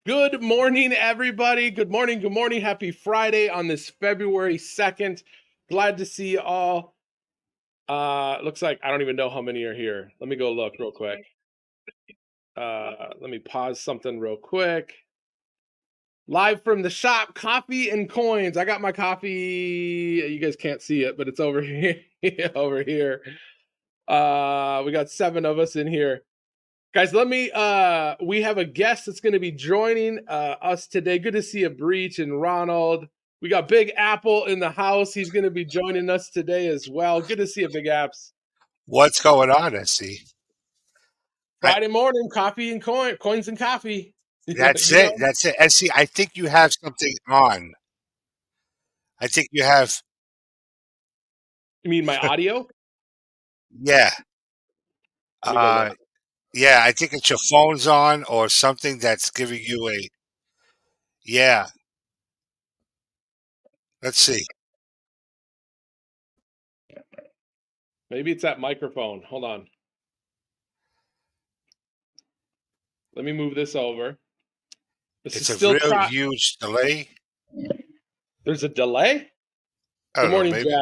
Good morning, everybody. Good morning. Good morning. Happy Friday on this February 2nd. Glad to see you all. Looks like I don't even know how many are here. Let me go look real quick. Let me pause something real quick. Live from the shop, coffee and coins. I got my coffee. You guys can't see it, but it's over here. Over here. We got 7 of us in here. Guys, we have a guest that's going to be joining us today. Good to see you, Breach and Ronald. We got Big Apple in the house. He's going to be joining us today as well. Good to see you, Big Apps. What's going on, SC? Friday morning, coffee and coins and coffee. That's You it. know, That's it. SC, I think you have something on. I think you have, you mean my audio? yeah. Let me go look. Uh, yeah, I think it's your phone's on or something that's giving you yeah. Let's see. Maybe it's that microphone. Hold on. Let me move this over. This is It's a still real huge delay. There's a delay. I Good don't know, morning, maybe. Jeff.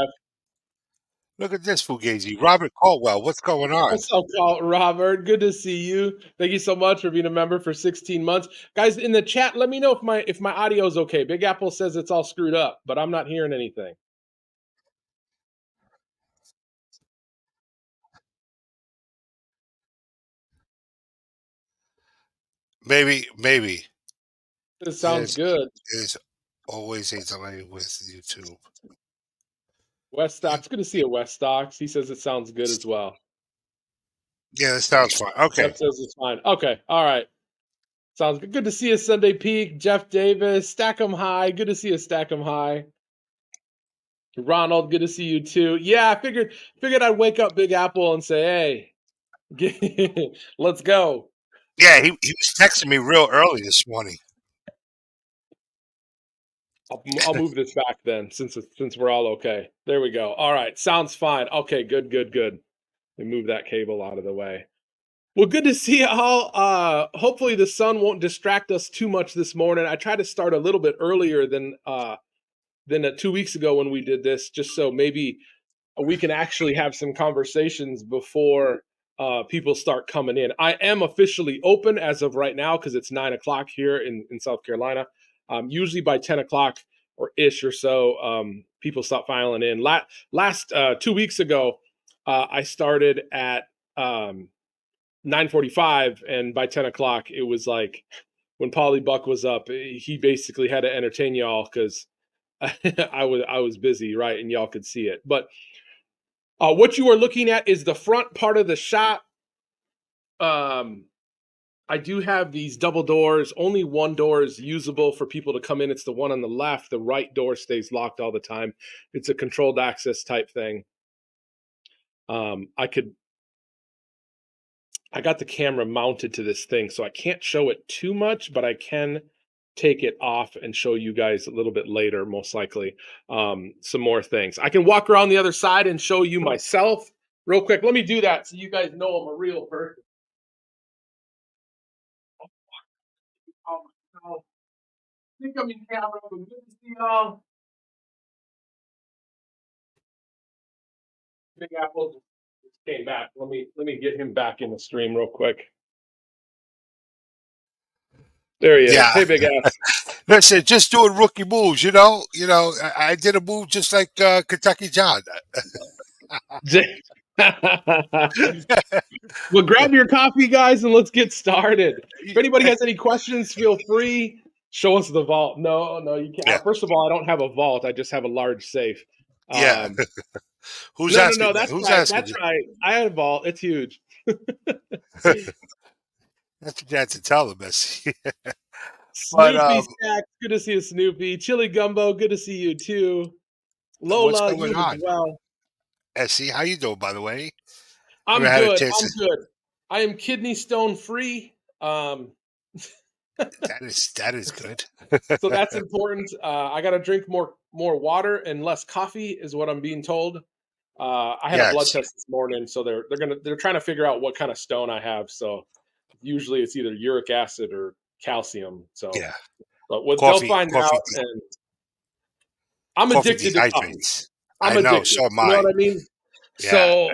Look at this, Fugazi. Robert Caldwell, what's going on? What's up, Robert? Good to see you. Thank you so much for being a member for 16 months. Guys, in the chat, let me know if my audio is okay. Big Apple says it's all screwed up, but I'm not hearing anything. Maybe. This sounds There's, good. there's always a delay with YouTube. West Stocks, good to see you, West Stocks. He says it sounds good as well. Yeah, that sounds fine. Okay. Jeff says it's fine. Okay, all right. Sounds good. Good to see you, Sunday Peak. Jeff Davis, Stack 'em High. Good to see you, Stack 'em High. Ronald, good to see you too. Yeah, I figured I'd wake up Big Apple and say, hey, let's go. Yeah, he was texting me real early this morning. I'll move this back then since we're all okay. There we go. All right, sounds fine. Okay, good. We move that cable out of the way. Well, good to see you all. Hopefully the sun won't distract us too much this morning. I tried to start a little bit earlier than 2 weeks ago when we did this, just so maybe we can actually have some conversations before people start coming in. I am officially open as of right now because it's 9 o'clock here in South Carolina. Usually by 10 o'clock or ish or so, people stop filing in. Last 2 weeks ago, I started at 9:45, and by 10 o'clock, it was like when Polly Buck was up. He basically had to entertain y'all because I was busy, right, and y'all could see it. But what you are looking at is the front part of the shop. Um, I do have these double doors. Only one door is usable for people to come in. It's the one on the left. The right door stays locked all the time. It's a controlled access type thing. I got the camera mounted to this thing, so I can't show it too much, but I can take it off and show you guys a little bit later, most likely, some more things. I can walk around the other side and show you myself real quick. Let me do that so you guys know I'm a real person. I think I'm in camera, but good to see y'all. Big Apple just came back. Let me get him back in the stream real quick. There he is. Yeah. Hey, Big Ass. Listen, just doing rookie moves, you know. I did a move just like Kentucky John. Well, grab your coffee, guys, and let's get started. If anybody has any questions, feel free. Show us the vault. No, you can't. Yeah, First of all, I don't have a vault. I just have a large safe. yeah. Um, Who's no. asking that? That's Who's right. asking That's you? right. I have a vault. It's huge. That's what you had to tell them, Missy. but Snoopy Stacks, good to see you, Snoopy. Chili Gumbo, good to see you too. what's Lola, going you as on? well. Essie, how you doing, by the way? Haven't I'm had a good. chance to. I'm good. I am kidney stone free. Um, That is good. so that's important. I got to drink more water and less coffee, is what I'm being told. I had a blood Yes. test this morning, so they're trying to figure out what kind of stone I have. So usually it's either uric acid or calcium. So, Yeah. but what they'll Coffee find coffee out, and I'm coffee addicted to coffee. dehydrates. I'm I know, addicted. so am You know I. what I mean? Yeah. So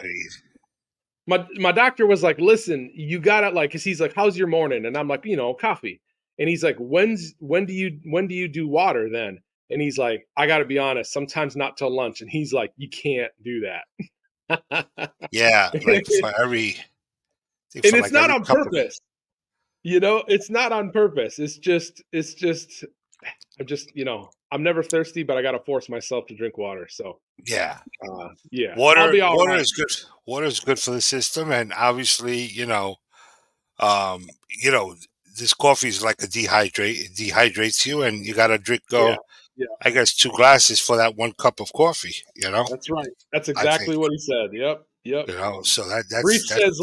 my doctor was like, "Listen, you gotta like," because he's like, "How's your morning?" And I'm like, coffee. And he's like, when do you do water then?" And he's like, "I got to be honest, sometimes not till lunch." And he's like, "You can't do that." Yeah, like and for every I think for it's like not every on cup of purpose. It's not on purpose. It's just I'm just, I'm never thirsty, but I got to force myself to drink water. So, yeah. yeah, I'll Water be all water right. is good. Water is good for the system, and obviously, um, you know, this coffee is like a dehydrate. It dehydrates you, and you got to drink. Yeah. Go, Yeah. I guess, 2 glasses for that 1 cup of coffee. That's right. That's I think exactly what he said. Yep. Yep. So that's Breach says,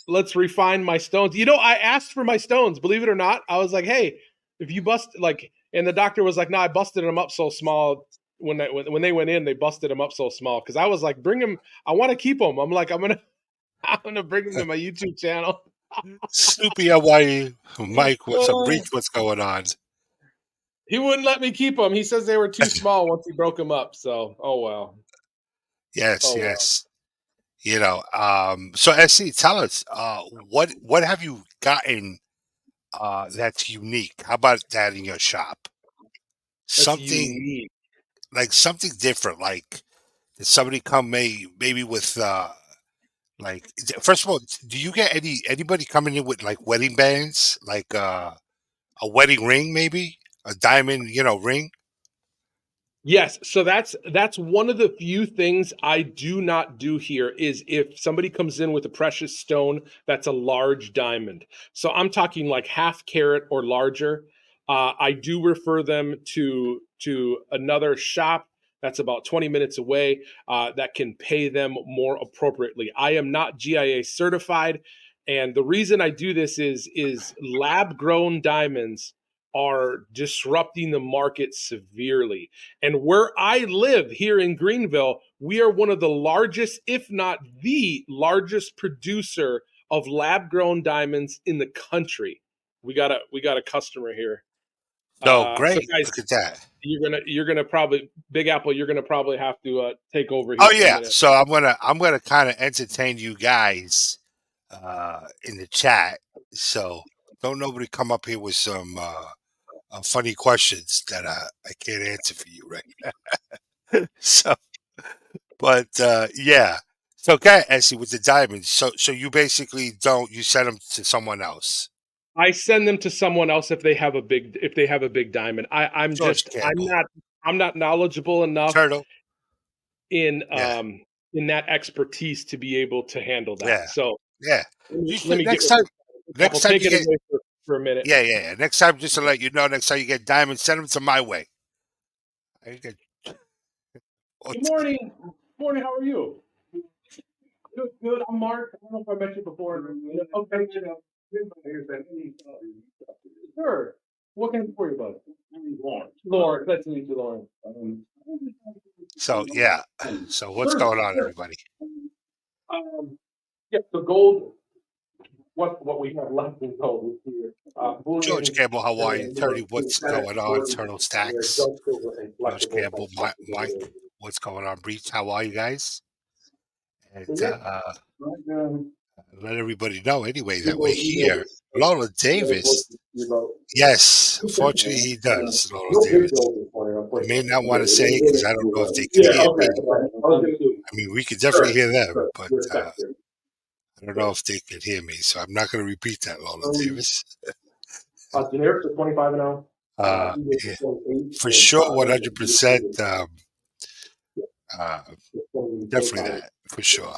let's refine my stones. I asked for my stones, believe it or not. I was like, hey, if you bust like, and the doctor was like, no, I busted them up so small when they went in, they busted them up so small because I was like, bring them. I want to keep them. I'm like, I'm gonna bring them to my YouTube channel. Snoopy Hawaii Mike. What's up, Uh, Breach? What's going on? he wouldn't let me keep them. He says they were too small once he broke them up. So, oh well, Yes, oh well. yes. So SC, tell us, what have you gotten that's unique? How about that in your shop? That's Something unique. like something different. Like did somebody come maybe with first of all, do you get anybody coming in with like wedding bands, like a wedding ring, maybe a diamond, ring? Yes, so that's one of the few things I do not do here is if somebody comes in with a precious stone that's a large diamond. So I'm talking like half carat or larger. I do refer them to another shop that's about 20 minutes away that can pay them more appropriately. I am not GIA certified, and the reason I do this is lab grown diamonds are disrupting the market severely. And where I live here in Greenville, we are one of the largest, if not the largest producer of lab grown diamonds in the country. We got a customer here. So So great. guys, Look at that. you're gonna probably Big Apple. You're gonna probably have to take over Oh here for a yeah. minute. So I'm gonna kind of entertain you guys in the chat. So don't nobody come up here with some funny questions that I can't answer for you, right? So, but yeah. So, okay, Essie, with the diamonds. So you basically don't you send them to someone else. I send them to someone else if they have a big diamond. George Campbell, I'm not knowledgeable enough Turtle. in Yeah, um in that expertise to be able to handle that. yeah, So yeah. let You me, let should, me get next with time. this. Next I'll time take you it get away for a minute. yeah, yeah, yeah. Next time, just to let you know, next time you get diamonds, send them to my way. I get Good morning. Morning, how are you? Good, good. I'm Mark. I don't know if I met you before. Okay. Sure. What can I do for you, bud? Lauren. Nice to meet you, Lauren. so yeah. So what's Sure, going on, sure. everybody? Yeah, the gold, what we have left in gold is here. George Bullion, Campbell, how are you? Terry, in what's FedEx going on? stores, Turtle there's Stacks. gold, silver, and George collectible type Campbell, stuff to give Mike, away. what's going on? Breach, how are you guys? And So yeah, right, let everybody know anyway you that we're will email here. this. Lola Let us know Davis. about Yes, unfortunately he does, Lola no big Davis. gold for you, I may unfortunately. not want to say it because I don't know if they could Yeah, hear okay. me. I was gonna do. I mean, we could definitely Sure, hear them, sure. but You're a secretary. I don't know if they could hear me. So I'm not going to repeat that, Lola Um, Davis. generics are 25 an ounce. Uh, Eagles yeah, are 28, for and sure, copper 100%. Uh, is 25. definitely that, for sure.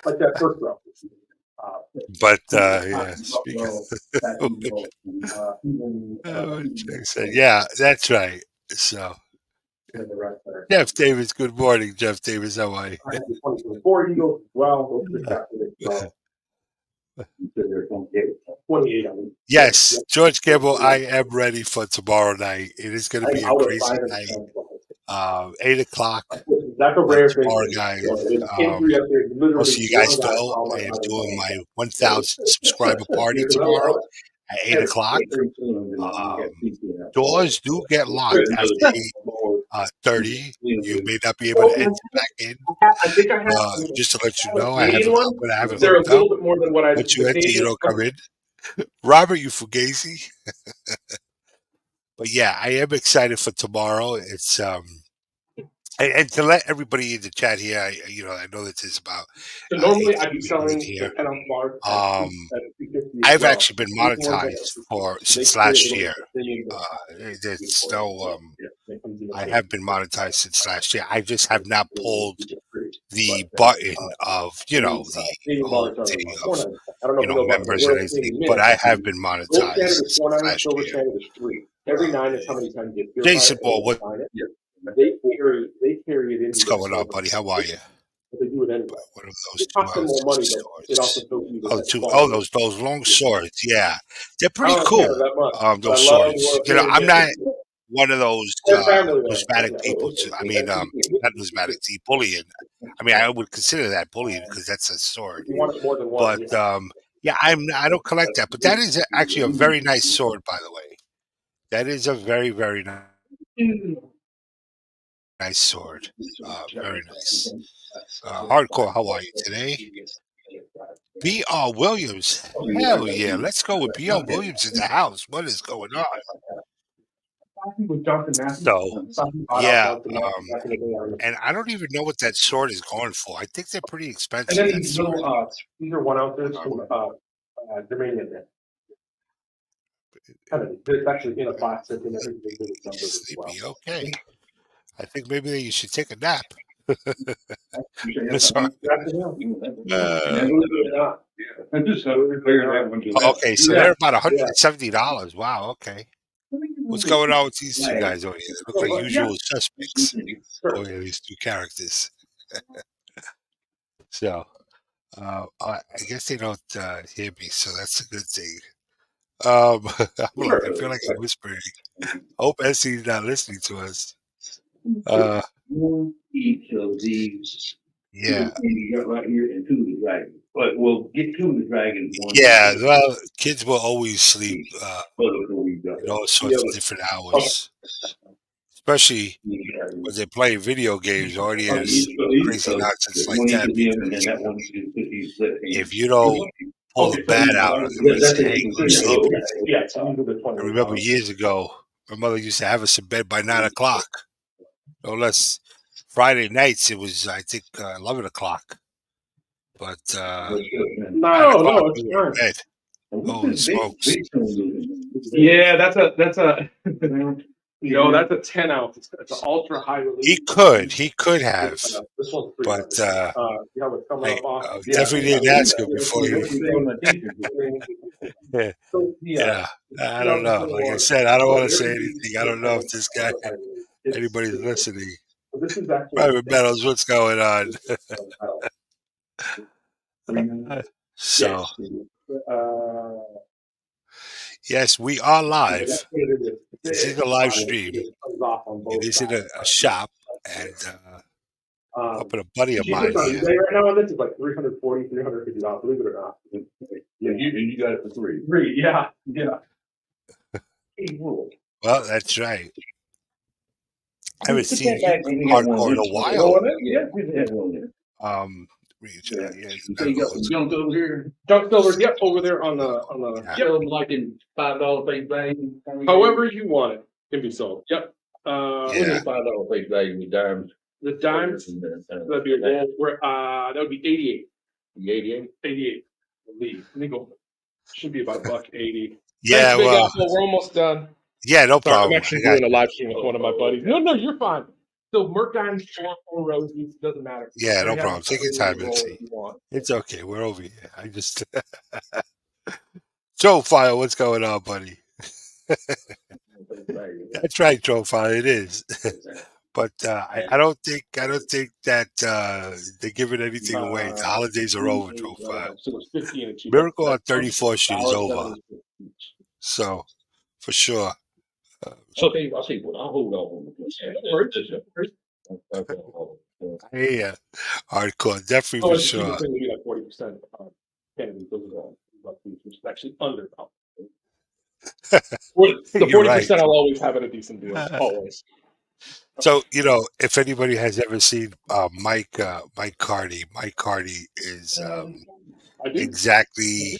Like that first row. Uh, But Top yeah, speaking. row, that eagle, even Jack said, yeah, that's right. So, and the rest are. Jeff Davis, good morning, Jeff Davis. How are you? I have the 2024 Eagles as well. Those are captured as well. So they're 28. I mean, yeah, yeah. Yes, George Campbell, I am ready for tomorrow night. It is going to I think be a out of crazy 5 and night. 10. 8 o'clock That's a rare thing. tomorrow, guys. It came through yesterday. Most of Literally you one guys guy know called I my am house. doing my 1,000 subscriber party You're gonna tomorrow love it. at 8 o'clock. Doors do get locked after 8:30. You may not be able to enter back in. I think I have Just to let you know, I Canadian haven't. I'm one. gonna have it They're a hooked up. little bit more than what I Once you the enter, you Canadian. don't come in. Robert, you fugazi. But yeah, I am excited for tomorrow. It's and to let everybody in the chat here, I know that there's about So normally 18 I'd be people in selling here. the 10-ounce bars at Um, 250 as I've well. actually been These ones that monetized they since carry a last little year. bit of There's no. it comes in a I case. have been monetized since last year. I just have not pulled the But, button of the Canadian whole bars are thing about of 4.99. I don't know if you know about the members and World anything, Canadian but Mint. I have been Gold monetized standard is since 4.90, last silver year. standard is 3. Every 9 is how many times you get purified Jason Ball, and refine it. They carry it into what's their going on, store. buddy? How are you? But they do it anyway. What are those It two costs them more money, but it also swords? shows you the Oh, best oh, quality. those long swords. Yeah, they're I pretty don't care cool. that much. But I Those love swords. World Canadian I'm Mint. not one of those They're family man. numismatic people. Not numismatic, bullion. I mean, I would consider that bullion because that's a sword. If you want it more than one, But yeah, I don't collect that. But that is actually a very nice sword, by the way. That is a very, very nice sword. Very nice. Hardcore, how are you today? B.R. Williams. Hell yeah. Let's go with B.R. Williams in the house. What is going on? So, yeah. And I don't even know what that sword is going for. I think they're pretty And expensive. then That these sword. little, these are 1 ounces from Germanium. It's actually in a plastic and everything that it's numbered as well. Sleepy. Okay. I think maybe you should take a nap. Sorry. Okay, so they're about $170. Wow. Okay. What's going on with these two guys over here? They look like usual suspects. Oh yeah, these two characters. So, I guess they don't hear me, so that's a good thing. I feel like I'm whispering. Hope Essie's not listening to us. Each of these Yeah. you got right here and 2 of the dragons. But we'll get 2 of the dragons. Yeah, well, kids will always sleep in all sorts of Yeah. different hours, especially when they play video games or any of this crazy nonsense like that. Because if you don't pull the bat out, they're going to say, "Hey, go to sleep." Yeah, so these are the 20. I remember years ago, my mother used to have us in bed by 9 o'clock. No less. Friday nights, it was, I think, 11 o'clock. But 9 No, o'clock, it's we were in fine. bed. Holy smokes. Yeah, that's a no, that's a 10 ounce. It's an ultra high release. He could have, This one's but you have it coming I up on. definitely didn't ask him before you. Yeah, I don't know. Like I said, I don't want to say anything. I don't know if this guy, anybody's listening. This is actually Private Metals, what's going on? So, yes, we are live. This is a live stream. It is in a shop, and up in a buddy of mine here. Right now, this is like $340, $350. Believe it or not. Yeah, you got it for 3. 3, yeah. Well, that's right. I haven't seen you hardcore in a while. Junk over here. Junk silver, yep, over there on the Sell them like in $5 face value. however you want it can be sold. Yep. What is $5 face value with diamonds? The dimes, that'd be a gold. That would be 88. 88. 88. Let me go. Should be about $1.80. Yeah, Thanks, Big well, Apple. We're almost done. Yeah, no Sorry, problem. I'm actually doing a live stream with one of my buddies. No, you're fine. So Mercantile or Rosies, doesn't matter. Yeah, no problem. Take your time, Mitzi. It's okay. We're over here. I just Joe File, what's going on, buddy? That's right, Joe File. It is. But I don't think that they're giving anything away. The holidays are over, Joe File. Miracle on 34th Street is over. So, for sure. Okay, I'll see. I'll hold on. Yeah, hardcore, definitely for sure. Like 40% Kennedy, which is actually under. The You're right. 40%, I'll always have at a decent deal. Always. So, if anybody has ever seen Mike Cardi, Mike Cardi is I do. exactly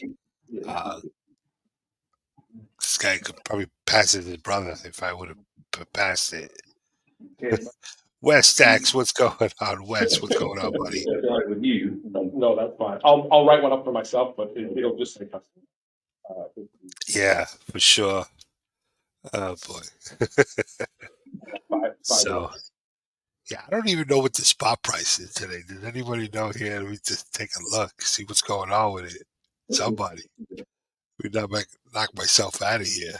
this guy could probably pass it his brother if I would have passed it. Wes Stacks, what's going on? Wes, what's going on, buddy? With you. No, that's fine. I'll write one up for myself, but it'll just say custom. Yeah, for sure. Oh boy. So yeah, I don't even know what the spot price is today. Does anybody know here? Let me just take a look, see what's going on with it. Somebody. We not knock myself out of here.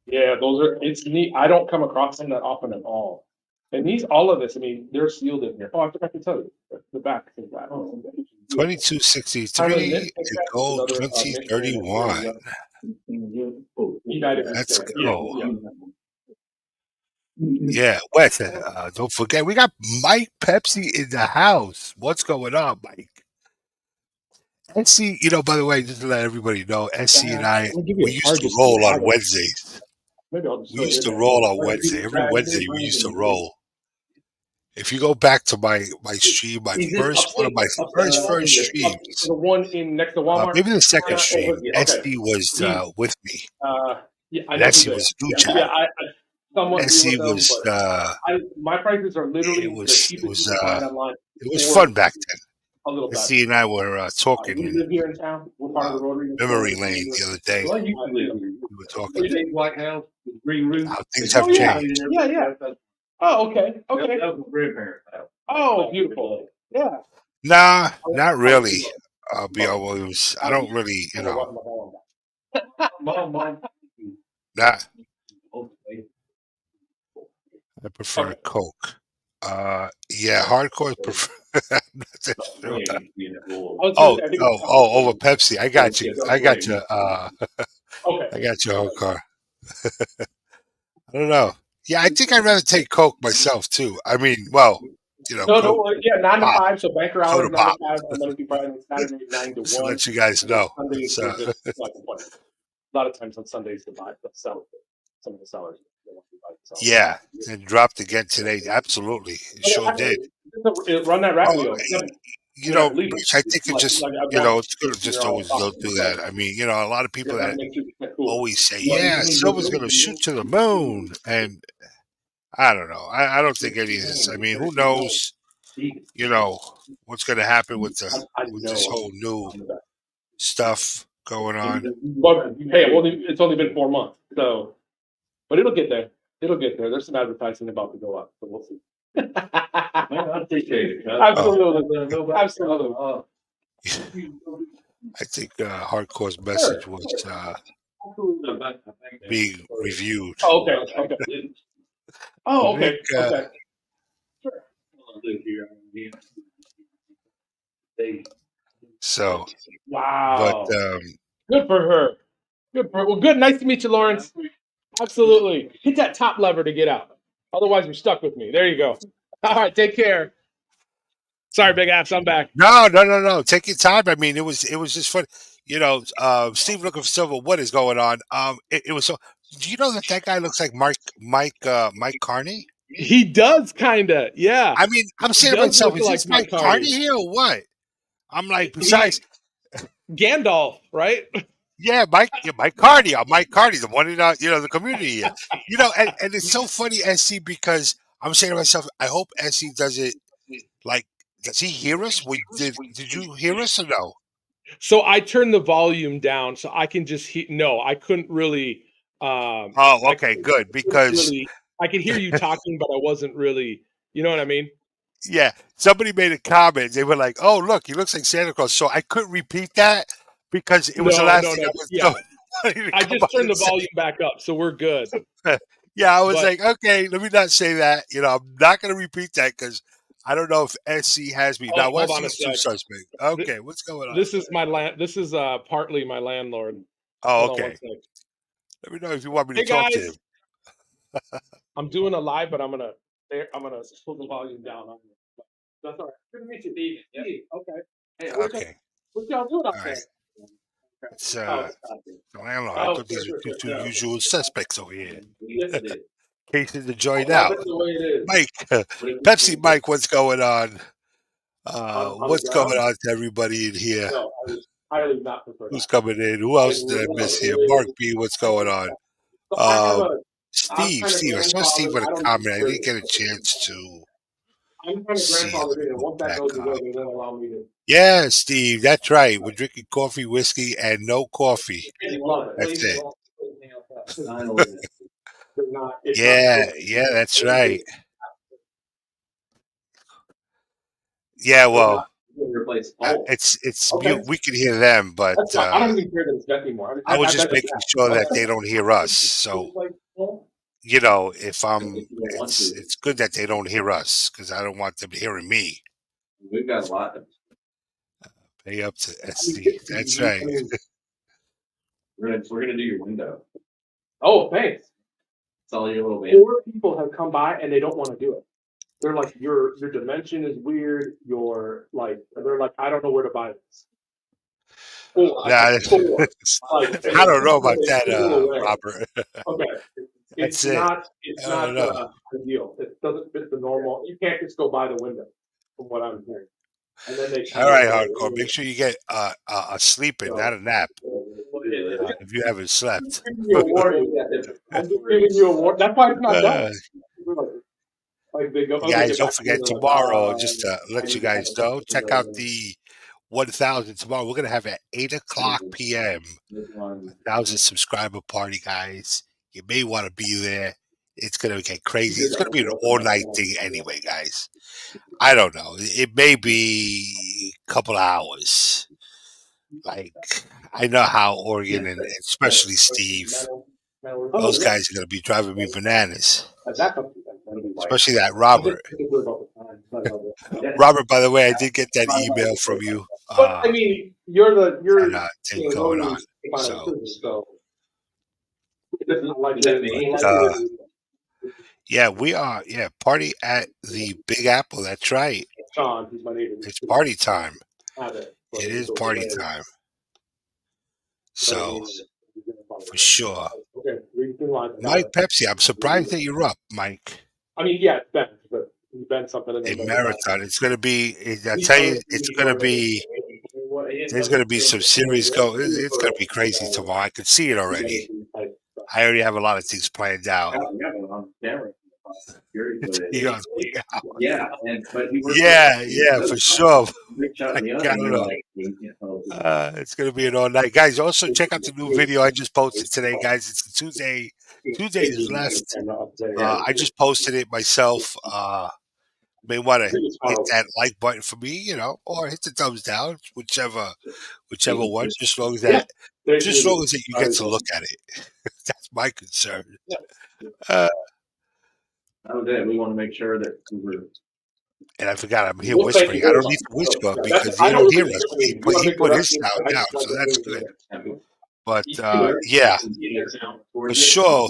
Yeah, it's neat. I don't come across them that often at all. And all of this, I mean, they're sealed in here. Oh, I forgot to tell you, the back is that. 2263 and gold 2031. Let's go. Yeah, Wes, don't forget, we got Mike Pepsi in the house. What's going on, Mike? SC, by the way, just to let everybody know, SC and I, we used to roll on Wednesdays. We used to roll on Wednesday. Every Wednesday, we used to roll. If you go back to my stream, one of my first streams, the one in next to Walmart, maybe the second stream, SC was with me. Yeah, SC was new chat. SC was my prices are literally it was fun back then. SC and I were talking we live here in town. We're part of the Rotary memory lane the other day. Well, we were talking White House, green roof. how things have changed. Yeah. Oh, okay. That was my grandparents' house. Oh, beautiful. Yeah. Nah, not really. I'll be honest. I don't really, Mom. Nah. I prefer Coke. Yeah, hardcore prefer. Over Pepsi. I got you. I got you. Okay. I got you, hardcore. I don't know. Yeah, I think I'd rather take Coke myself too. I mean, well, No, 9 to 5. So banker hours 9 to 5. I'm going to be Friday, Saturday 9 to 1. Just to let you guys know. Sundays, a lot of times on Sundays to buy some of the sellers. Yeah, it dropped again today. Absolutely, it sure did. Run that rack wheel. I think it just, it's good to just always don't do that. I mean, a lot of people that always say, yeah, silver's going to shoot to the moon. And I don't know. I don't think any of this. I mean, who knows, what's going to happen with this whole new stuff going on. But, hey, it's only been 4 months. So, but it'll get there. There's some advertising about to go up. So we'll see. I appreciate it. Absolutely. Absolutely. I think Hardcore's message was being reviewed. Oh, okay. Oh, okay. Okay. So, wow. But good for her. Well, good. Nice to meet you, Lawrence. Absolutely. Hit that top lever to get out. Otherwise, you're stuck with me. There you go. All right. Take care. Sorry, Big Apps. I'm back. No. Take your time. I mean, it was just fun. Steve looking for silver. What is going on? It was so. Do you know that guy looks like Mike Carney? He does, kinda. Yeah. I mean, I'm saying to myself, is this Mike Carney here or what? I'm like, besides Gandalf, right? Yeah, Mike Cardi, Mike Cardi, the one in the community here. And it's so funny, SC, because I'm saying to myself, I hope SC does it like, does he hear us? Did you hear us or no? So I turned the volume down so I can just no, I couldn't really okay, good, because I could hear you talking, but I wasn't really, you know what I mean? Yeah. Somebody made a comment. They were like, "Oh, look, he looks like Santa Claus." So I couldn't repeat that because it was the last thing I was doing. I just turned the volume back up, so we're good. Yeah, I was like, okay, let me not say that. I'm not going to repeat that because I don't know if SC has me. Now, what's these two suspects? Okay, what's going on? This is my land. This is partly my landlord. Oh, okay. Let me know if you want me to talk to him. I'm doing a live, but I'm gonna pull the volume down. That's all right. Good to meet you. Steve. Okay. Hey, Okay. what y'all doing out All there? right. It's Oh, the landlord. I oh, thought these sure, were two yeah. usual suspects over here. Yes, it is. Cases to join Love out. it the way it is. Mike, Pepsi Mike, what's going on? On the What's going ground? on to everybody in here? No, I was highly not prepared. Who's coming in? Who else did I miss here? Mark B, what's going on? So I have a. I'm Steve, kind of I saw Steve grandfathered. with I a don't comment. I really. didn't get a chance to I'm kind of see him. grandfathered in, and once that Back goes up. away, they won't allow me to. Yeah, Steve, that's right. We're drinking coffee, whiskey, and no coffee. Love it. That's it. They're not. It's not. Yeah, that's right. Yeah, well, Replace. Oh, it's okay. mute. We can hear them, but That's fine. I don't even hear them anymore. I was just making sure that they don't hear us. So, you know, if it's good that they don't hear us because I don't want them hearing me. We've got a lot. Pay up to SD. That's right. We're gonna do your window. Oh, thanks. It's all your little. 4 people have come by and they don't want to do it. They're like, your dimension is weird. They're like, I don't know where to buy this. Nah, I don't know about that, Robert. Okay. That's It's it. not I don't know. ideal. It doesn't fit the normal. You can't just go by the window, from what I'm hearing. And then they All right, hardcore. Make sure you get a sleeping, not a nap. If you haven't slept. I'm just giving you a warning. I'm just giving you a warning. That's why it's not done. Like they go, Guys, don't forget tomorrow, just to let you guys know, check out the 1,000 tomorrow. We're going to have at 8 o'clock p.m. 1,000 subscriber party, guys. You may want to be there. It's going to get crazy. It's going to be an all-night thing anyway, guys. I don't know. It may be a couple of hours. Like, I know how Oregon and especially Steve, those guys are going to be driving me bananas. Especially that Robert. Robert, by the way, I did get that email from you. But I mean, you're and, thing going on. So, yeah, we are. Yeah, party at the Big Apple. That's right. Sean, who's my neighbor. It's party time. It is party time. So, for sure. Mike Pepsi, I'm surprised that you're up, Mike. I mean, yeah, it's been something. A marathon. It's going to be, I tell you, it's going to be, there's going to be some serious go. It's going to be crazy tomorrow. I can see it already. I already have a lot of things planned out. Yeah, for sure. I don't know. It's going to be an all night. Guys, also check out the new video I just posted today, guys. It's Tuesday. Tuesday is left. I just posted it myself. May want to hit that like button for me, you know, or hit the thumbs down, whichever one. Just as long as that you get to look at it. That's my concern. We want to make sure that and I forgot I'm here whispering. I don't need to whisper because they don't hear us. He put his sound down, so that's good. But yeah, for sure.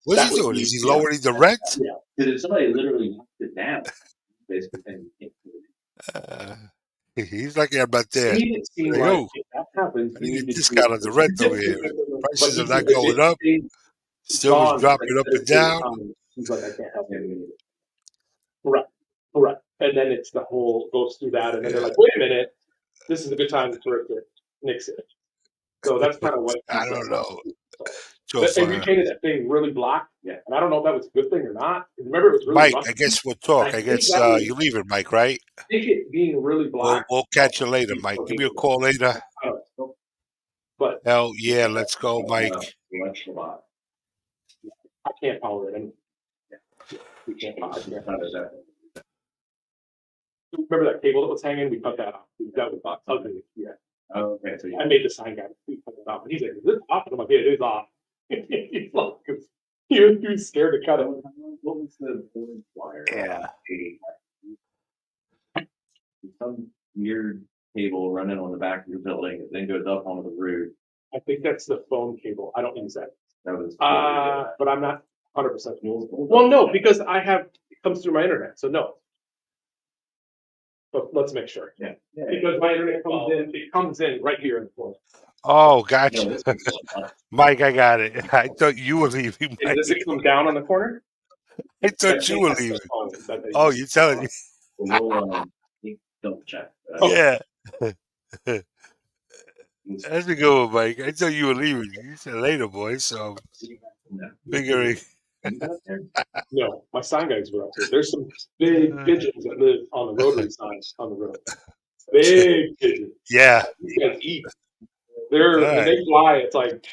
What's he doing? Is he lowering the rent? Yeah, because somebody literally knocked it down. Basically, he's like, I'm not there. Like, that happens, I need a discount on the rent over here. Prices are not going up. Silver's dropping up and down. He's like, I can't help him. Correct. And then it's the whole goes through that, and then they're like, wait a minute, this is a good time for it to nix it. So that's kind of what I don't know. And we painted that thing really black, and I don't know if that was a good thing or not. Remember, it was really Mike. rusty. I guess we'll talk. I guess you're leaving, Mike, right? I think it being really black. We'll catch you later, Mike. Give me a call later. But hell yeah, let's go, Mike. I can't power it anymore. We can't power it. Remember that cable that was hanging? We cut that off. That was ugly. Yeah. Oh, okay. So I made the sign guy. We cut it off. And he's like, is this off? And I'm like, yeah, it is off. He's like, he was scared to cut it. What was the wire? Yeah. Some weird cable running on the back of the building, and then goes up onto the roof. I think that's the phone cable. I don't use that. That was. But I'm not 100% sure. Well, no, because it comes through my internet, so no. But let's make sure. Yeah. Because my internet comes in right here in the floor. Oh, No, gotcha. this is up. Mike, I got it. I thought you were leaving, And Mike. does it come down on the corner? I thought I you think were that's the leaving. phone that they Oh, use. you're telling me? We'll double check. Yeah. It's- That's a good one, Mike. I thought you were leaving. You said later, boy. So no. figuring. You got there? No, my sign guys were up here. There's some big pigeons that live on the rotary sign on the road. Big pigeons. Yeah. These guys eat. When Alright. they fly, it's like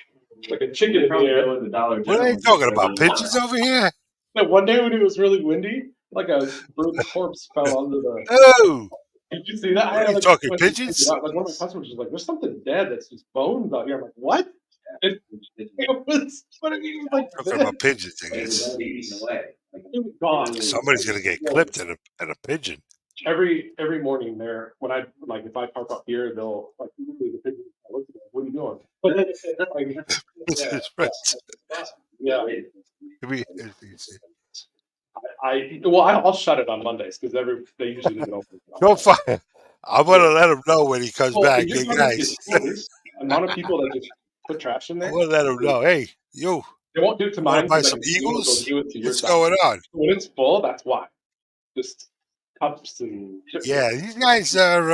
a chicken in the Probably air. go in the Dollar What are they General. talking about? Pigeons over here? And one day when it was really windy, like a bird's corpse fell under the. Oh, Did you see that? What are you talking, when- pigeons? Like one of my customers was like, "There's something dead that's just bones out here." I'm like, "What?" It was. What I mean, like talking about pigeons, I It was guess. already eaten away. Like, it was gone. Somebody's gonna get clipped at a pigeon. Every morning there, when I like if I park up here, they'll like usually the pigeons look at me, what are you doing? But then like, Pigeons, right. yeah, Maybe- I'll shut it on Mondays because they usually leave it open. Go fine. I'm gonna let him know when he comes Well, back. and you're Hey starting to guys, get the amount of people that just put trash in I'm there. gonna let him know. Hey, you They won't do it to wanna mine. buy 'Cause I some can do it, they'll Eagles? do it to your What's side. going on? When it's full, that's why. Just cups and chips. Yeah, these guys are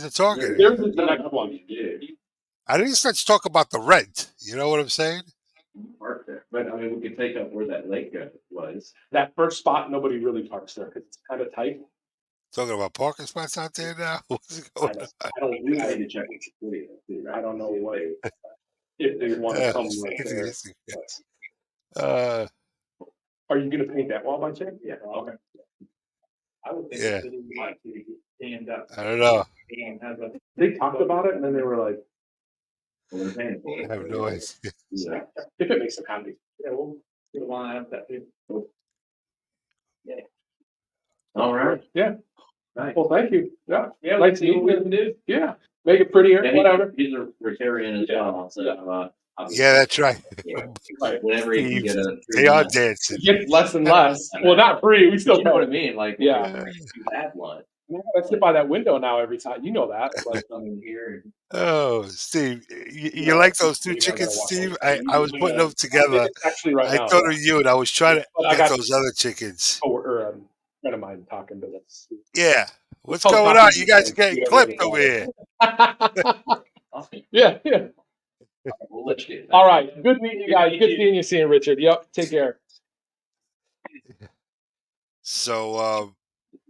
talking. There's the next one. At least let's talk about the rent. You know what I'm saying? Park there. But I mean, we could take up where that lake was. That first spot, nobody really parks there because it's kind of tight. Talking about parking spots out there now. What's going on? I don't I really. need to check with security. Too, right? I don't know what if they want to come right there. Uh, Are you going to paint that wall by chance? Yeah. Okay. I would think Yeah. that it might be stand up. I don't know. And have a. They talked about it and then they were like, Well, they're paying for I it. have no idea. Yeah. if it makes them happy. Yeah, we'll line up that too. Yeah. All right. Yeah. Nice. Well, thank you. Yeah. Yeah, Like let's see what we can do. Yeah. Make it prettier. Yeah, Whatever. He's a Rotarian as well, so Yeah, that's right. Right. whenever he can get a They are lunch. dancing. It gets less and less. Well, not free. We But still you know pay. what I mean? Like, Yeah. you had one. I sit by that window now every time. You know that. It's like, Come in here. Oh, Steve, you like those two chickens, Steve? I was putting them together. it's actually right I now. thought of you, and I was trying to But I get got- those other chickens. Or a friend of mine talking to this. Yeah. What's Oh, going talking on? to You guys are you. getting Yeah, clipped yeah. over here. Awesome. Yeah. We'll let you do that. All right. Good meeting you guys. Good seeing you, Richard. Yep. Take care. So,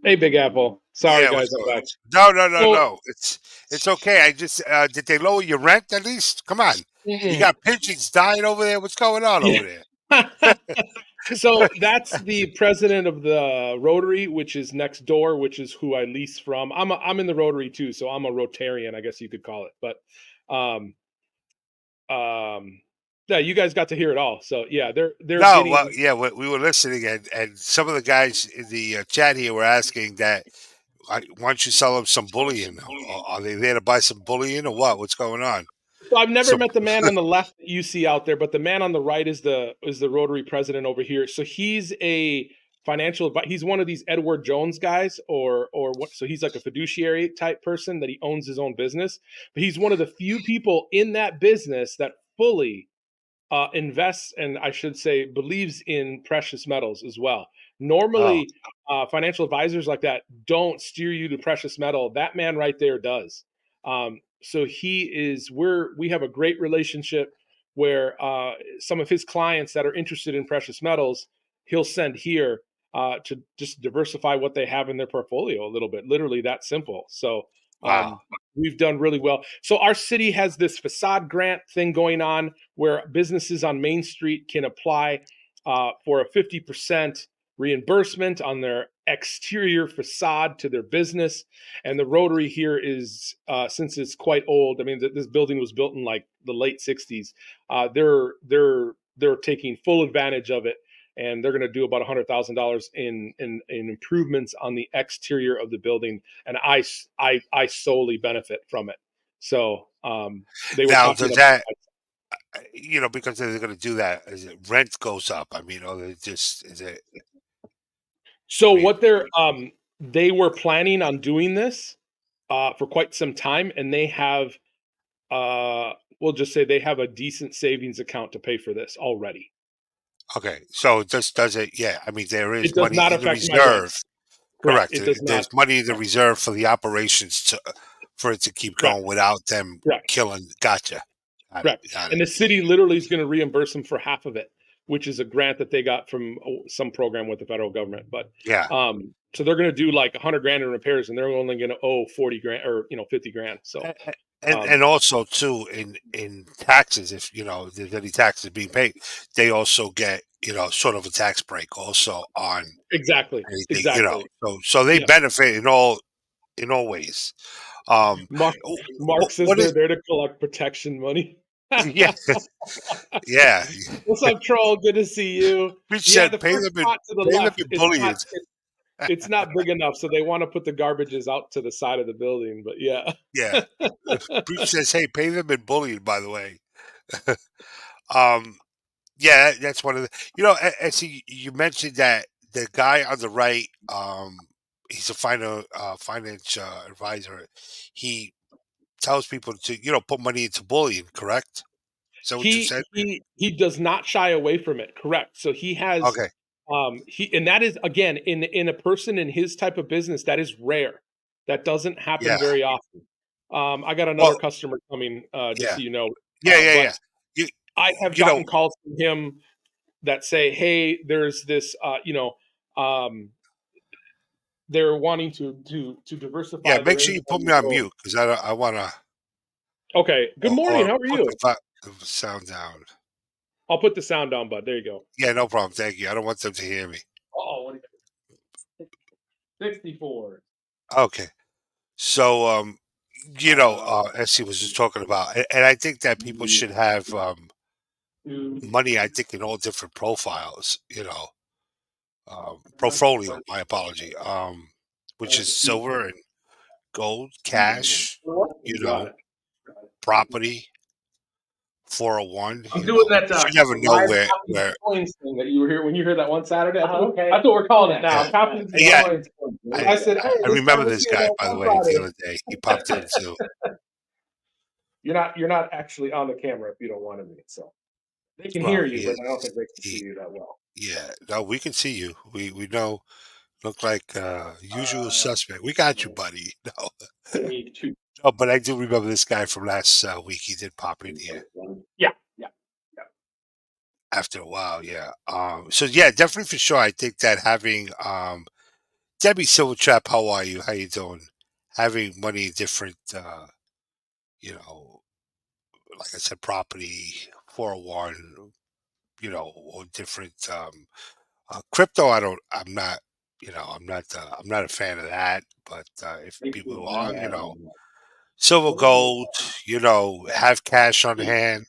Hey, Big Apple. Sorry, yeah, guys. what's I'm going on? back. No. Well- It's okay. I just did they lower your rent at least? Come on. You got pigeons dying over there. What's going on over there? So that's the president of the Rotary, which is next door, which is who I lease from. I'm in the Rotary too, so I'm a Rotarian, I guess you could call it. But yeah, you guys got to hear it all. So yeah, they're No, getting, well, yeah, we were listening, and some of the guys in the chat here were asking that why don't you sell them some bullion? Are they there to buy some bullion or what? What's going on? So I've never So- met the man on the left that you see out there, but the man on the right is the Rotary president over here. So he's a financial he's one of these Edward Jones guys or what, so he's like a fiduciary type person that he owns his own business, but he's one of the few people in that business that fully invests, and I should say believes in precious metals as well. Normally financial advisors like that don't steer you to precious metal. That man right there does. So we have a great relationship where some of his clients that are interested in precious metals, he'll send here to just diversify what they have in their portfolio a little bit. Literally that simple. So Wow. we've done really well. So our city has this facade grant thing going on where businesses on Main Street can apply for a 50% reimbursement on their exterior facade to their business. And the Rotary here is, since it's quite old, I mean, this building was built in like the late 60s. They're taking full advantage of it, and they're going to do about $100,000 in improvements on the exterior of the building. And I solely benefit from it. So they were Now, talking does about, that, because they're going to do that, is it rent goes up? I mean, or they just, is it? so I mean- what they're they were planning on doing this for quite some time, and they have, we'll just say they have a decent savings account to pay for this already. Okay, so this does it. Yeah, I mean there It is does money not in the affect my rent. reserve. Correct. Correct. It does not. There's money in the reserve for the operations for it to keep Correct. going without them Correct. killing. Gotcha. Got it. Correct. Got it. And the city literally is going to reimburse them for half of it, which is a grant that they got from some program with the federal government. But Yeah. so they're going to do like 100 grand in repairs, and they're only going to owe 40 grand or 50 grand. So And also too in taxes, if there's any taxes being paid, they also get sort of a tax break also on exactly. anything. So they Yeah. benefit in all ways. Mark says What they're is there to collect protection money. yeah yeah. What's up, troll? Good to see you. We Yeah, said the first spot to the left, in bullion. it's not big enough, so they want to put the garbages out to the side of the building. But yeah, Yeah. Breach says, "Hey, pay them in bullion." By the way, um, yeah, that's one of the. And see, you mentioned that the guy on the right, he's a finance advisor. He tells people to put money into bullion. Correct? Is that what you said? he does not shy away from it. Correct. So he has Okay. and that is again in a person in his type of business that is rare. That doesn't happen Yeah. very often. I got another Well, customer coming, just yeah. so you know. Yeah. But You, I have you know, gotten calls from him that say, "Hey, there's this, they're wanting to yeah. diversify their Make sure you put income." me on So, mute because I want to, okay. Good morning. or How are put you? the sound down. I'll put the sound down, bud. There you go. Yeah, no problem. Thank you. I don't want them to hear me. Oh, what do you 64. Okay. So, Essie was just talking about, and I think that people should have money. I think in all different profiles. Portfolio. My apology. Which is silver and gold, cash. Got it. Property, 401. I'm doing that You should never know live where. coins thing that you were here when you heard that one Saturday. That's what we're calling it now. Yeah, Copies of yeah. coins. I said, hey, I this guy remember was this here guy that by the one way the Friday. other day. He popped in too. You're not actually on the camera if you don't want to be. So they can Well, hear you, but I don't think they can see you that well. Yeah, no, we can see you. We know. Look like usual suspect. We got you, buddy. No, Me too. no, but I do remember this guy from last week. He did pop in here Yeah. after a while. Yeah. So yeah, definitely for sure. I think that having Debbie Silvertrap, how are you? How you doing? Having money in different, like I said, property, 401, or different crypto. I'm not a fan of that. But if people are, silver, gold, have cash on hand.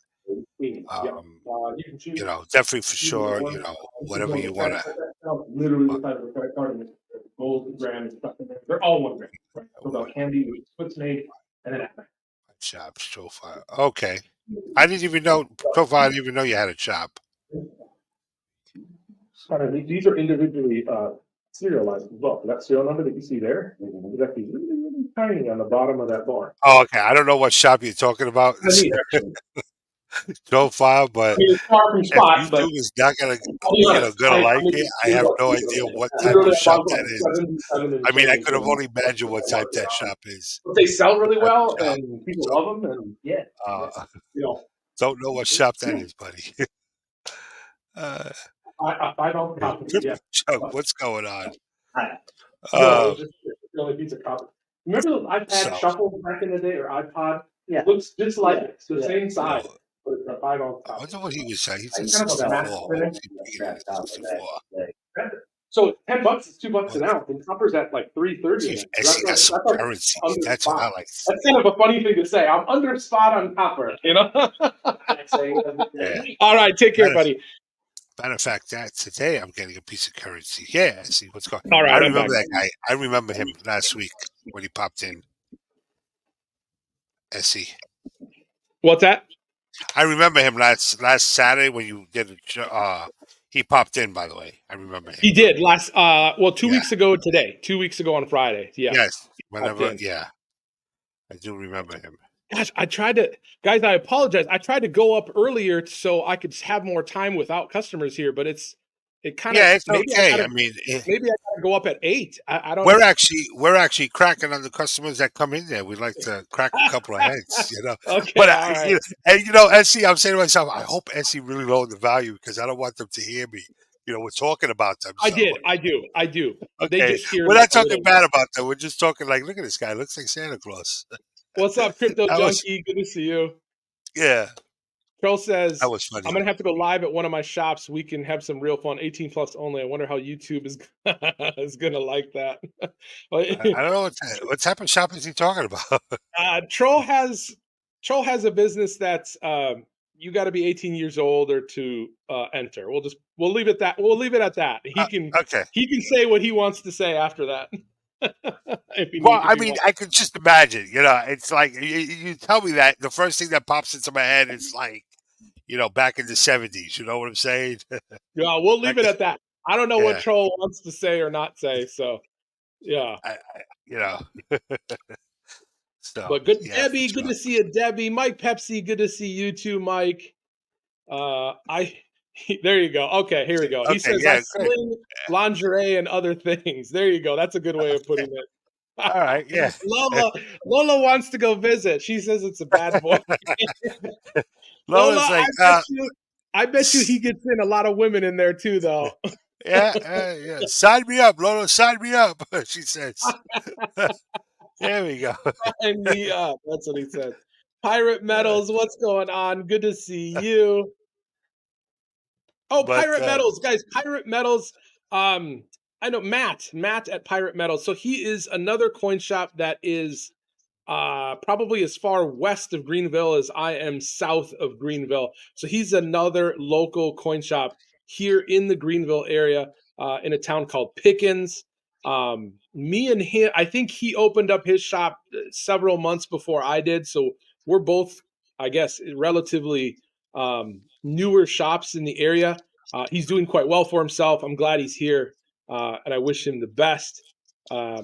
Um, You can choose definitely for either sure. one. Whatever you want to. Literally the size of a credit card, and gold gram stuff in there. They're all 1 gram. Right? So the candy, what's made, and then Shop profile. Okay. I didn't even know profile. I didn't even know you had a shop. these are individually serialized as well. That serial number that you see there is actually really, really tiny on the bottom of that bar. Oh, okay. I don't know what shop you're talking about. Profile, but It's far from if spot, but YouTube is not gonna I'll be honest. gonna like it, I have no idea what type Literally, of I shop bought that like is. 77 and I mean, I change could have and- only imagined what type that shop is. But they sell really What type of well, shop. and people So, love them, and yeah, you know, don't know what shop that is, buddy. I don't copy it yet. Chuck, what's going on? No, it's just the only piece of copy. Remember the iPad So- Shuffle back in the day, or iPod? Yeah. It looks just like Yeah. it. It's the same size, No. but it's a 5-ounce I copy. wonder what he was saying. He's I at kind of a 64. matte What finish. was he thinking at 64? So $10 is $2 an ounce, and copper's at like $3.30. See, Essie got some like currency. under That's what I spot. like. That's kind of a funny thing to say. I'm under spot on copper, you know. Yeah. All right, take care, buddy. Matter of fact, that today I'm getting a piece of currency. Yeah, I see what's going on. All right, I I'm remember back. that guy. I remember him last week when he popped in. Essie. What's that? I remember him last Saturday when you did He popped in, by the way. I remember him. He did last 2 Yeah. weeks ago today. 2 weeks ago on Friday. Yeah. Yes. Popped Whenever. in. Yeah. I do remember him. Gosh, guys, I apologize. I tried to go up earlier so I could have more time without customers here, but it kind of Yeah, it's okay. I mean, maybe I gotta go up at 8. I don't. we're actually cracking on the customers that come in there. We like to crack a couple of heads, you know. Okay, But all right. Essie, I'm saying to myself, I hope Essie really lowered the value because I don't want them to hear me. You know, we're talking about them. I So did. I do. They okay, just hear we're like not a talking little. bad about them. We're just talking like, look at this guy. Looks like Santa Claus. What's up, Crypto That was Junkie? Good to see you. yeah, Troll that says, was I'm funny. gonna have to go live at one of my shops. We can have some real fun. 18 plus only. I wonder how YouTube is is gonna like that. I don't know what type of shop is he talking about. Troll has a business that's you got to be 18 years old or to enter. We'll leave it that. We'll leave it at that. Okay. He can say what he wants to say after that. Well, If I he mean, wants. I could just imagine. You know, it's like you tell me that the first thing that pops into my head is like, back in the '70s. You know what I'm saying? Yeah, we'll leave Back, it at that. I don't know what yeah. Troll wants to say or not say. So yeah. You know. So But good, yeah, for Debbie. Good sure. to see you, Debbie. Mike Pepsi. Good to see you too, Mike. I there you go. Okay, here we go. He Okay, says I yeah, good. sling lingerie and other things. There you go. That's a good way of putting it. All right, yeah. Lola wants to go visit. She says it's a bad boy. Lola, Lola's like, I bet you he gets in a lot of women in there too, though. yeah, yeah. Sign me up, Lola. Sign me up. She says. There we go. And me up. That's what he says. Pirate Uh, Metals, what's going on? Good to see you. Oh, but Pirate Metals, guys, Pirate Metals. I know Matt at Pirate Metals. So he is another coin shop that is probably as far west of Greenville as I am south of Greenville. So he's another local coin shop here in the Greenville area, in a town called Pickens. Me and him, I think he opened up his shop several months before I did. So we're both, I guess, relatively newer shops in the area. He's doing quite well for himself. I'm glad he's here, and I wish him the best. Um,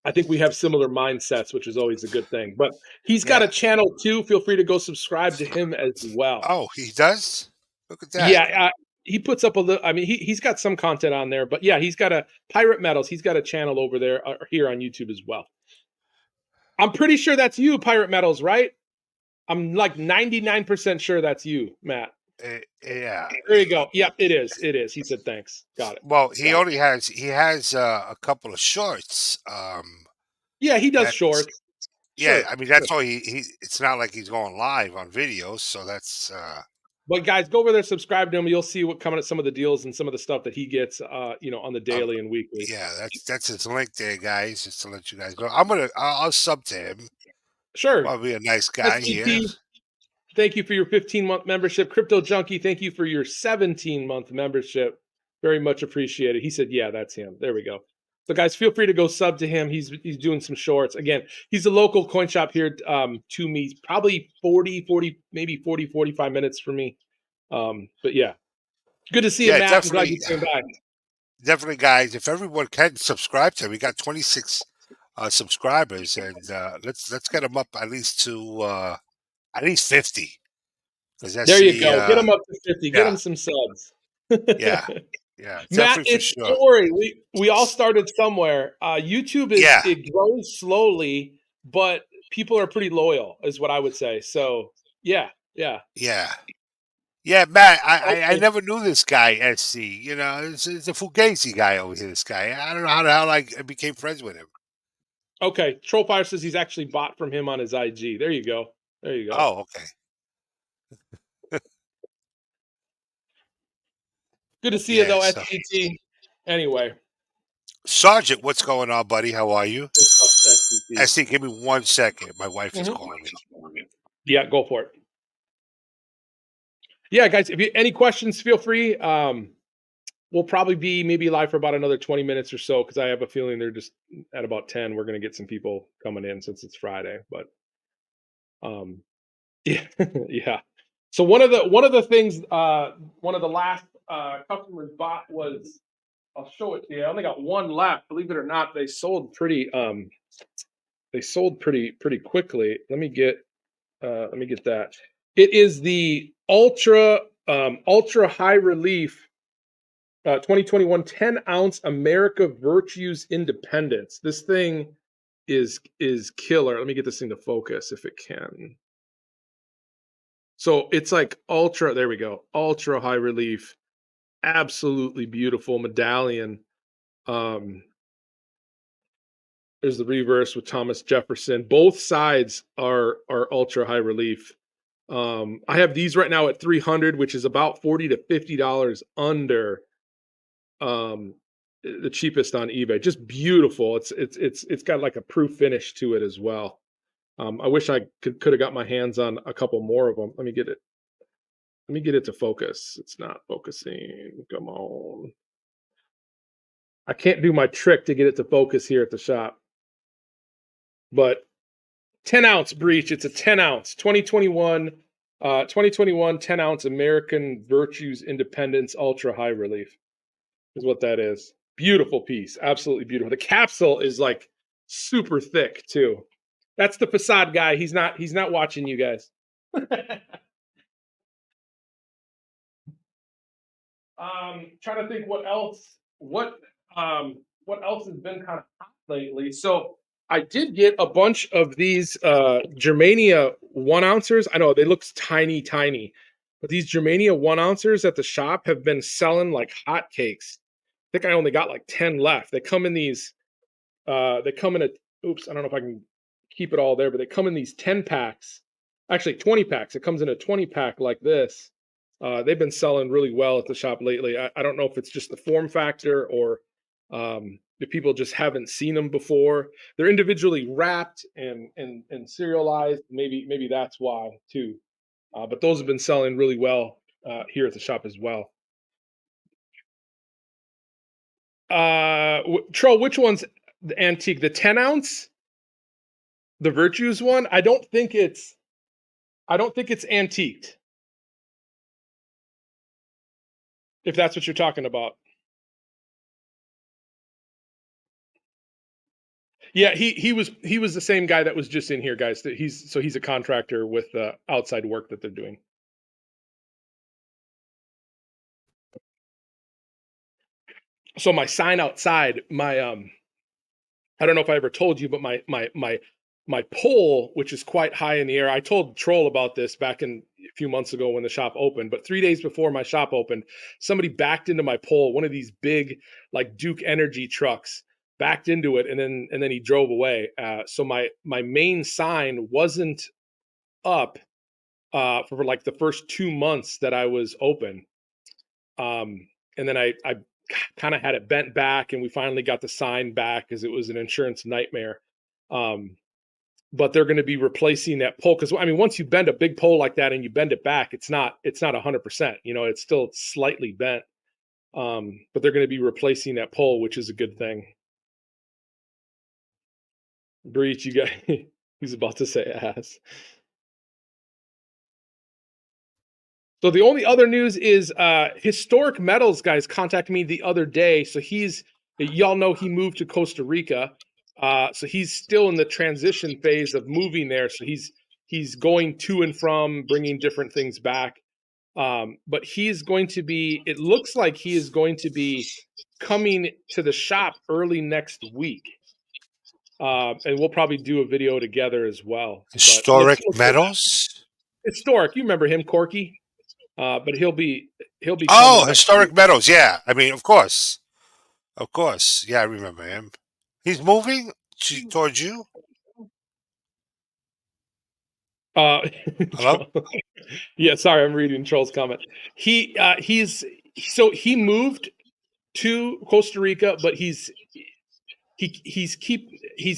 I think we have similar mindsets, which is always a good thing. But he's got yeah. a channel too. Feel free to go subscribe to him as well. Oh, he does. Look at that. Yeah, he puts up a little. I mean, he's got some content on there, but yeah, he's got a Pirate Metals. He's got a channel over there here on YouTube as well. I'm pretty sure that's you, Pirate Metals, right? I'm like 99% sure that's you, Matt. Yeah. There you go. Yep, it is. It is. He said thanks. Got it. Well, Got it. he has a couple of shorts. Yeah, he does That's shorts. yeah. Sure. I mean, Sure. that's all he. It's not like he's going live on videos, so that's But guys, go over there, subscribe to him. You'll see what coming at some of the deals and some of the stuff that he gets, on the um, daily and weekly. yeah. That's his link there, guys. Just to let you guys know, I'll sub to him. Sure. I'll be a nice guy here. SCP, thank you for your 15-month membership. Crypto Junkie, thank you for your 17-month membership. Very much appreciated. He said, yeah, that's him. There we go. So guys, feel free to go sub to him. He's doing some shorts. Again, he's a local coin shop here to me, probably 40, maybe 40, 45 minutes for me. But yeah, good to see you, Yeah, Matt. I'm glad you definitely, came back. definitely, guys. If everyone can subscribe to him, we got 26 subscribers, and let's get him up at least 50. Because that's There you the go. Get him up to 50. Get yeah, him some subs. yeah, yeah, Matt, definitely for it's sure. don't worry. We all started somewhere. YouTube Yeah, it grows slowly, but people are pretty loyal, is what I would say. So yeah, yeah. yeah, yeah, Matt. I Okay. never knew this guy, SC. You know, it's a Fugazi guy over here. This guy. I don't know how the hell I became friends with him. Okay. Trollfire says he's actually bought from him on his IG. There you go. There you go. Oh, okay. Good to see you Yeah. though, So, SCT. Anyway, Sergeant, what's going on, buddy? How are you? what's up, SCT? SC, give me 1 second. My wife is Mhm. calling me. Yeah, go for it. Yeah, guys, if you any questions, feel free. We'll probably be maybe live for about another 20 minutes or so because I have a feeling they're just at about 10. We're going to get some people coming in since it's Friday. But yeah, yeah. So one of the things, one of the last customers bought was, I'll show it to you. I only got one left. Believe it or not, they sold pretty pretty quickly. Let me get that. It is the ultra high relief 2021 10-ounce America Virtues Independence. This thing is killer. Let me get this thing to focus if it can. So it's like ultra, there we go. Ultra high relief, absolutely beautiful medallion. There's the reverse with Thomas Jefferson. Both sides are ultra high relief. I have these right now at 300, which is about $40 to $50 under the cheapest on eBay. Just beautiful. It's got like a proof finish to it as well. I wish I could have got my hands on a couple more of them. Let me get it to focus. It's not focusing. Come on. I can't do my trick to get it to focus here at the shop. But 10-ounce breach. It's a 10-ounce 2021 10-ounce American Virtues Independence Ultra High Relief is what that is. Beautiful piece. Absolutely beautiful. The capsule is like super thick too. That's the facade guy. He's not watching you guys. Trying to think what else has been kind of hot lately. So I did get a bunch of these Germania 1-ouncers. I know they look tiny, but these Germania 1-ouncers at the shop have been selling like hotcakes. I think I only got like 10 left. They come in these they come in a, oops, I don't know if I can keep it all there, but they come in these 10 packs, actually 20 packs. It comes in a 20 pack like this. They've been selling really well at the shop lately. I don't know if it's just the form factor or if people just haven't seen them before. They're individually wrapped and serialized. Maybe that's why too. But those have been selling really well here at the shop as well. Troll, which one's the antique? The 10-ounce? The Virtues one? I don't think it's antiqued. If that's what you're talking about. Yeah, he was the same guy that was just in here, guys. He's a contractor with outside work that they're doing. So my sign outside, I don't know if I ever told you, but my pole, which is quite high in the air. I told Troll about this back in a few months ago when the shop opened, but 3 days before my shop opened, somebody backed into my pole, one of these big like Duke Energy trucks, backed into it, and then he drove away. So my main sign wasn't up for like the first 2 months that I was open. And then I kind of had it bent back, and we finally got the sign back because it was an insurance nightmare. But they're going to be replacing that pole because I mean, once you bend a big pole like that and you bend it back, it's not 100%. You know, it's still slightly bent. But they're going to be replacing that pole, which is a good thing. Breach, you got he's about to say ass. So the only other news is Historic Metals guys contacted me the other day. So y'all know he moved to Costa Rica. So he's still in the transition phase of moving there. So he's going to and from, bringing different things back. But it looks like he is going to be coming to the shop early next week. And we'll probably do a video together as well. Historic Metals? Historic. You remember him, Corky? But he'll be Oh, Historic Metals. Yeah. I mean, of course. Yeah, I remember him. He's moving towards you? Hello? Yeah, sorry, I'm reading Troll's comment. He moved to Costa Rica, but he's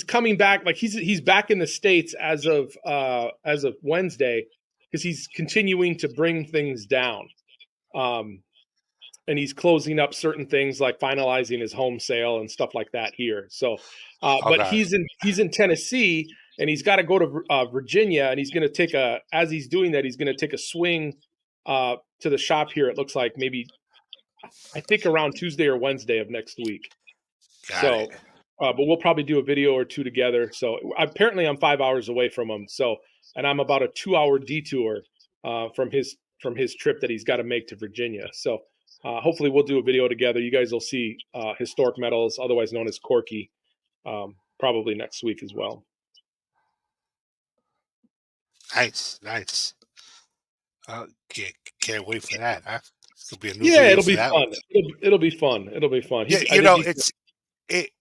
coming back. Like he's back in the States as of Wednesday because he's continuing to bring things down. And he's closing up certain things like finalizing his home sale and stuff like that here. So, but he's in Tennessee, and he's got to go to Virginia, and he's going to as he's doing that, he's going to take a swing to the shop here. It looks like maybe I think around Tuesday or Wednesday of next week. Got it. So, but we'll probably do a video or two together. So apparently I'm 5 hours away from him. So, and I'm about a 2 hour detour from his trip that he's got to make to Virginia. So hopefully we'll do a video together. You guys will see historic metals, otherwise known as Corky, probably next week as well. Nice, nice. Can't wait for that. Huh? It's gonna be a new Yeah, video it'll for be that one. fun. It'll be fun. It'll be fun. Yeah, I you think know, he's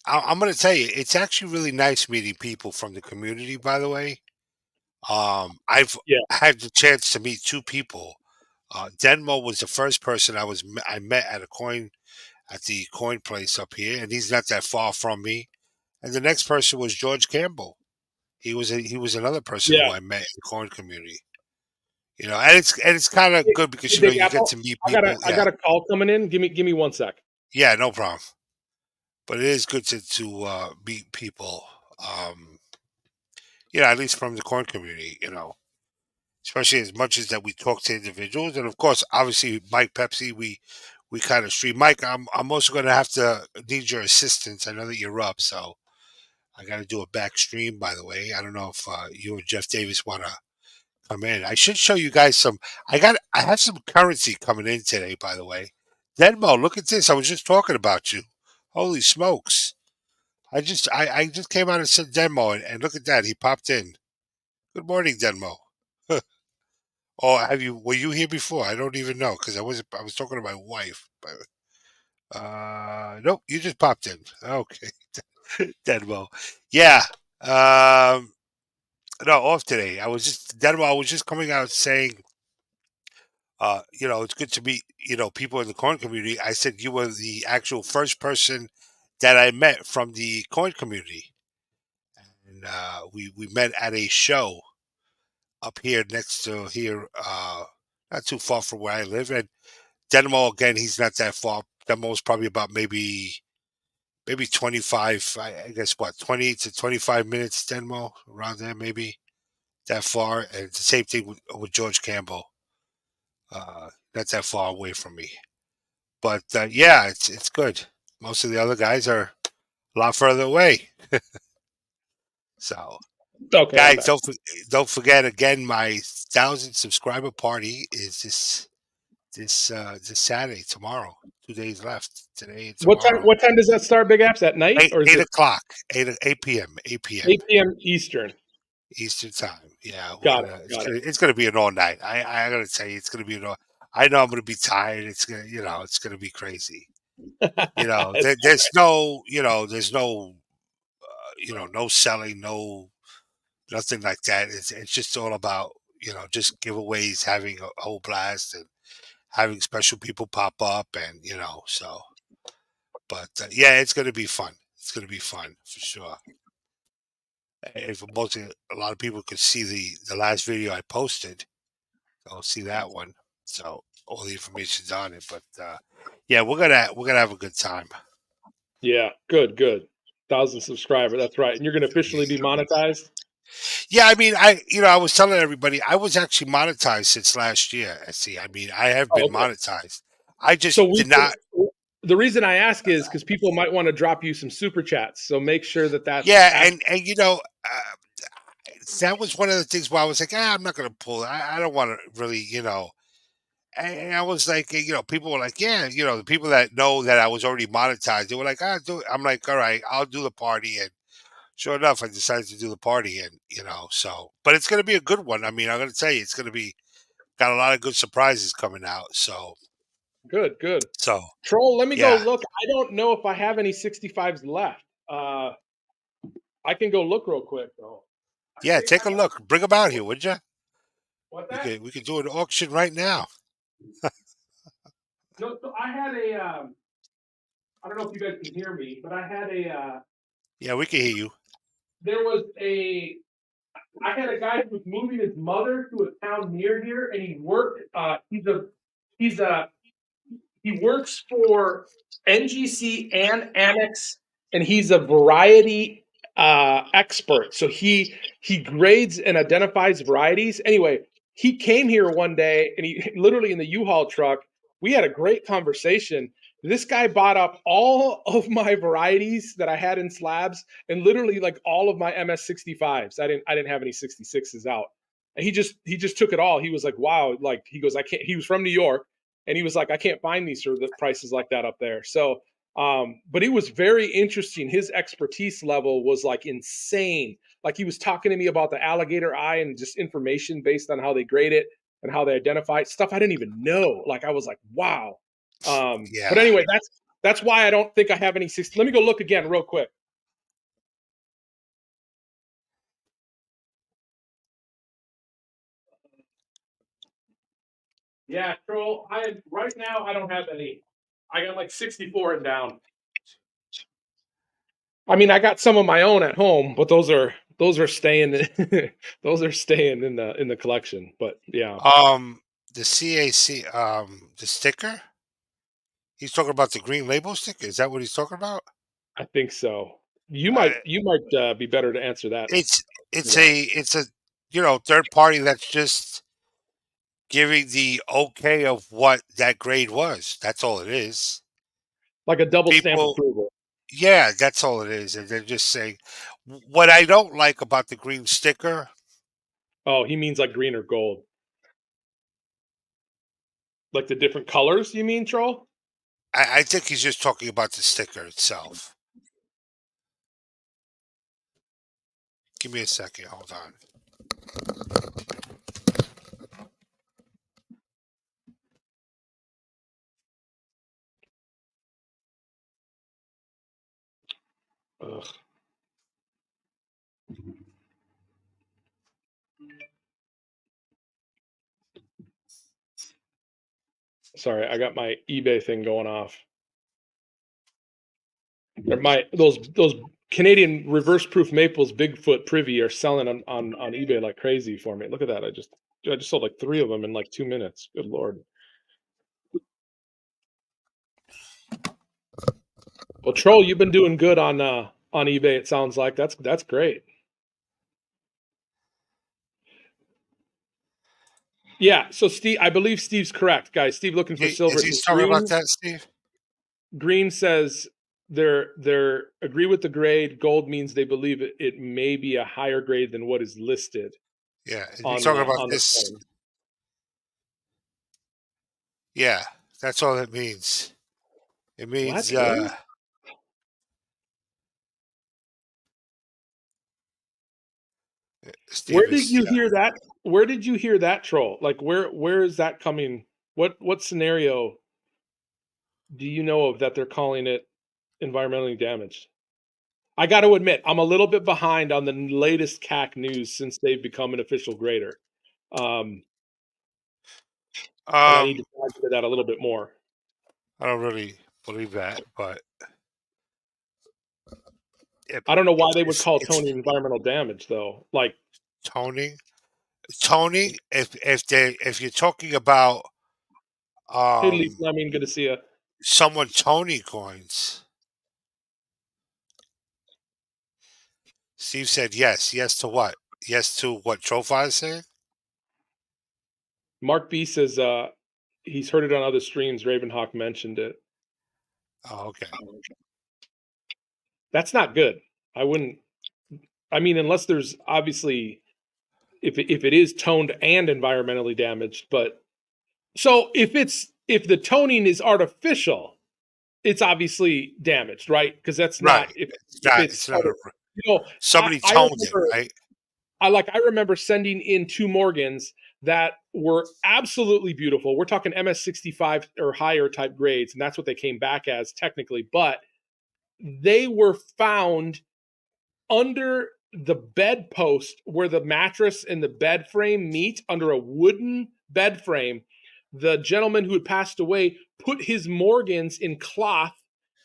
I'm gonna tell you, it's actually really nice meeting people from the community. By the way, I've yeah, had the chance to meet two people. Denmo was the first person I met at the coin place up here, and he's not that far from me. And the next person was George Campbell. He was another person who yeah. I met in the coin community. You know, and it's kind of Hey, good because hey, you know Big you get Apple, to meet I people. I Yeah, got a call coming in. Give me 1 sec. yeah, no problem. But it is good to meet people. You know, at least from the coin community. You know, especially as much as that we talk to individuals, and of course, obviously, Mike Pepsi, we kind of stream. Mike, I'm also going to have to need your assistance. I know that you're up, so I got to do a back stream. By the way, I don't know if you and Jeff Davis want to come in. I should show you guys some. I have some currency coming in today. By the way, Denmo, look at this. I was just talking about you. Holy smokes! I just came out and said Denmo, and look at that. He popped in. Good morning, Denmo. Oh, were you here before? I don't even know because I was talking to my wife. But, nope, you just popped in. Okay, Denmo. Yeah. Um, no, off today. Denmo. I was just coming out saying, you know, it's good to meet, you know, people in the coin community. I said you were the actual first person that I met from the coin community, and we met at a show up here next to here, not too far from where I live, and Denmo again, he's not that far. Denmo's probably about maybe 25. I guess what 20 to 25 minutes. Denmo around there, maybe that far. And the same thing with George Campbell. Not that far away from me. But yeah, it's good. Most of the other guys are a lot further away. So Okay, I'm guys, back. don't forget again. My 1,000 subscriber party is this Saturday, tomorrow. 2 days left, today and tomorrow. What time does that start, Big Apps? At night, Eight or is eight it o'clock, 8 p.m. 8 p.m. Eastern? Eastern time. Yeah, we're Got it. gonna Got it. it's gonna be an all night. I gotta tell you, it's gonna be an all. I know I'm gonna be tired. It's gonna be crazy. There's no no selling, no nothing like that. It's just all about just giveaways, having a whole blast, and having special people pop up, and so. But yeah, it's gonna be fun. It's gonna be fun for sure. If a lot of people could see the last video I posted, they'll see that one. So all the information's on it. But yeah, we're gonna have a good time. Yeah, good, good. 1,000 subscriber. That's right. And you're going to officially be monetized. Yeah, I mean, I was telling everybody I was actually monetized since last year. See, I mean, I have Oh, been okay. monetized. I So just we did not. can. The reason I ask is because people might want to drop you some super chats. So make sure that that's Yeah, act- and that was one of the things where I was like, I'm not going to pull it. I don't want to really, And I was like, people were like, yeah, the people that know that I was already monetized, they were like, do it. I'm like, all right, I'll do the party. And sure enough, I decided to do the party. And, but it's going to be a good one. I mean, I'm going to tell you, it's going to be, got a lot of good surprises coming out. good, good. So, Troll, let me go yeah. look. I don't know if I have any 65s left. I can go look real quick though. I Yeah, think take I a got look. Bring them out here, would you? what We that? could, we could do an auction right now. No, so I had a. I don't know if you guys can hear me, but I had a. Yeah, we can hear you. There was a. I had a guy who was moving his mother to a town near here, and he worked. He's a he works for NGC and Annex, and he's a variety expert. So he grades and identifies varieties. Anyway, he came here one day, and he literally in the U-Haul truck we had a great conversation. This guy bought up all of my varieties that I had in slabs and literally like all of my MS65s. I didn't have any 66s out. And he just took it all. He was like, wow, like he goes, I can't, he was from New York and he was like, I can't find these for the prices like that up there. So but it was very interesting. His expertise level was like insane. Like he was talking to me about the alligator eye and just information based on how they grade it and how they identify it, stuff I didn't even know. Like I was like, wow. But Yeah. anyway, that's why I don't think I have any 60. Let me go look again real quick. Yeah, troll. I right now I don't have any. I got like 64 and down. I mean, I got some of my own at home, but those are staying those are staying in the collection. But yeah, The CAC, the sticker. He's talking about the green label sticker. Is that what he's talking about? I think so. You Uh, might be better to answer that. it's it's a third party that's just giving the okay of what that grade was. That's all it is. Like a double stamp People, approval. yeah, that's all it is, and they're just saying what I don't like about the green sticker. Oh, he means like green or gold. Like the different colors, you mean, troll? I think he's just talking about the sticker itself. Give me a second. Hold on. Ugh. Sorry, I got my eBay thing going off. My those Canadian reverse proof maples Bigfoot privy are selling on eBay like crazy for me. Look at that. I just sold like 3 of them in like 2 minutes. Good lord. Well, troll, you've been doing good on eBay, it sounds like. That's great. Yeah, so Steve, I believe Steve's correct, guys. Steve looking for silver. Is It he says talking about that, Steve? green says they're agree with the grade. Gold means they believe it may be a higher grade than what is listed Yeah. Is he talking about on the this? claim. Yeah, that's all it means. It What? means Really? Where Steve did is you yeah. hear that? Where did you hear that troll? Like where is that coming? What scenario do you know of that they're calling it environmentally damaged? I got to admit, I'm a little bit behind on the latest CAC news since they've become an official grader. Um, and I need to Um, dive into that a little bit more. I don't really believe that, but it, I don't know why they would call it's Tony environmental damage though. Like, toning. Toning. If you're talking about hey Lisa, um I mean, good to see you. someone toning coins, Steve said yes. Yes to what? Yes to what Trofi is saying? Mark B says he's heard it on other streams. Ravenhawk mentioned it. Oh, okay. That's not good. I wouldn't. I mean, unless there's obviously if it is toned and environmentally damaged, but so if the toning is artificial, it's obviously damaged, right? Because that's Right. not if Not. it's It's not a. you know Somebody I toned it, remember right? I remember sending in 2 Morgans that were absolutely beautiful. We're talking MS65 or higher type grades, and that's what they came back as technically, but they were found under the bedpost where the mattress and the bed frame meet under a wooden bed frame. The gentleman who had passed away put his Morgans in cloth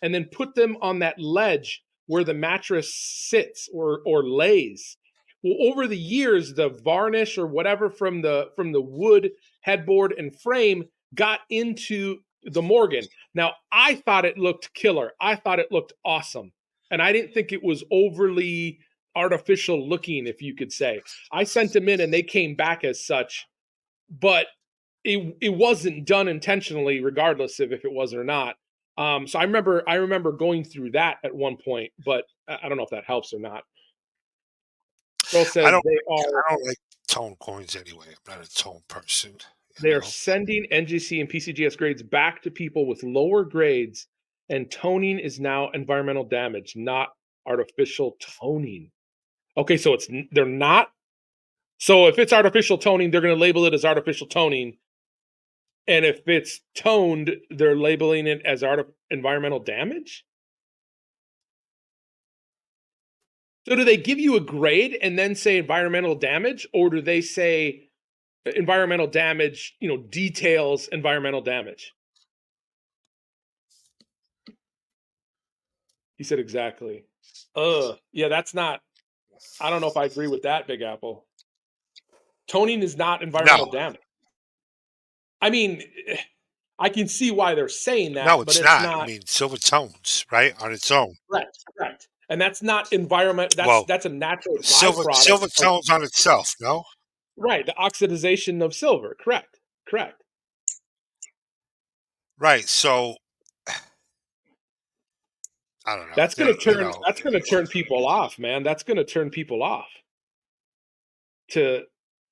and then put them on that ledge where the mattress sits or lays. Well, over the years, the varnish or whatever from the wood headboard and frame got into the Morgan. Now, I thought it looked killer. I thought it looked awesome, and I didn't think it was overly artificial looking, if you could say. I sent them in, and they came back as such, but it wasn't done intentionally, regardless of if it was or not. So I remember going through that at one point, but I don't know if that helps or not. Earl I says don't I don't like tone coins anyway. I'm not a tone person. they You are know. sending NGC and PCGS grades back to people with lower grades, and toning is now environmental damage, not artificial toning. Okay, so they're not. So if it's artificial toning, they're going to label it as artificial toning, and if it's toned, they're labeling it as environmental damage. So do they give you a grade and then say environmental damage, or do they say environmental damage, details environmental damage? He said exactly. Yeah, that's not. I don't know if I agree with that, Big Apple. Toning is not No, environmental damage. I mean, I can see why they're saying no, that, but it's it's not. I not. mean, silver tones, right, on its own. Correct, correct. And that's not environment. That's Well, that's a natural byproduct silver of, tones on itself. No, right, the oxidization of silver. Correct, correct. right. So I don't know. That's gonna turn. You know, That's gonna turn people off, man. That's gonna turn people off. To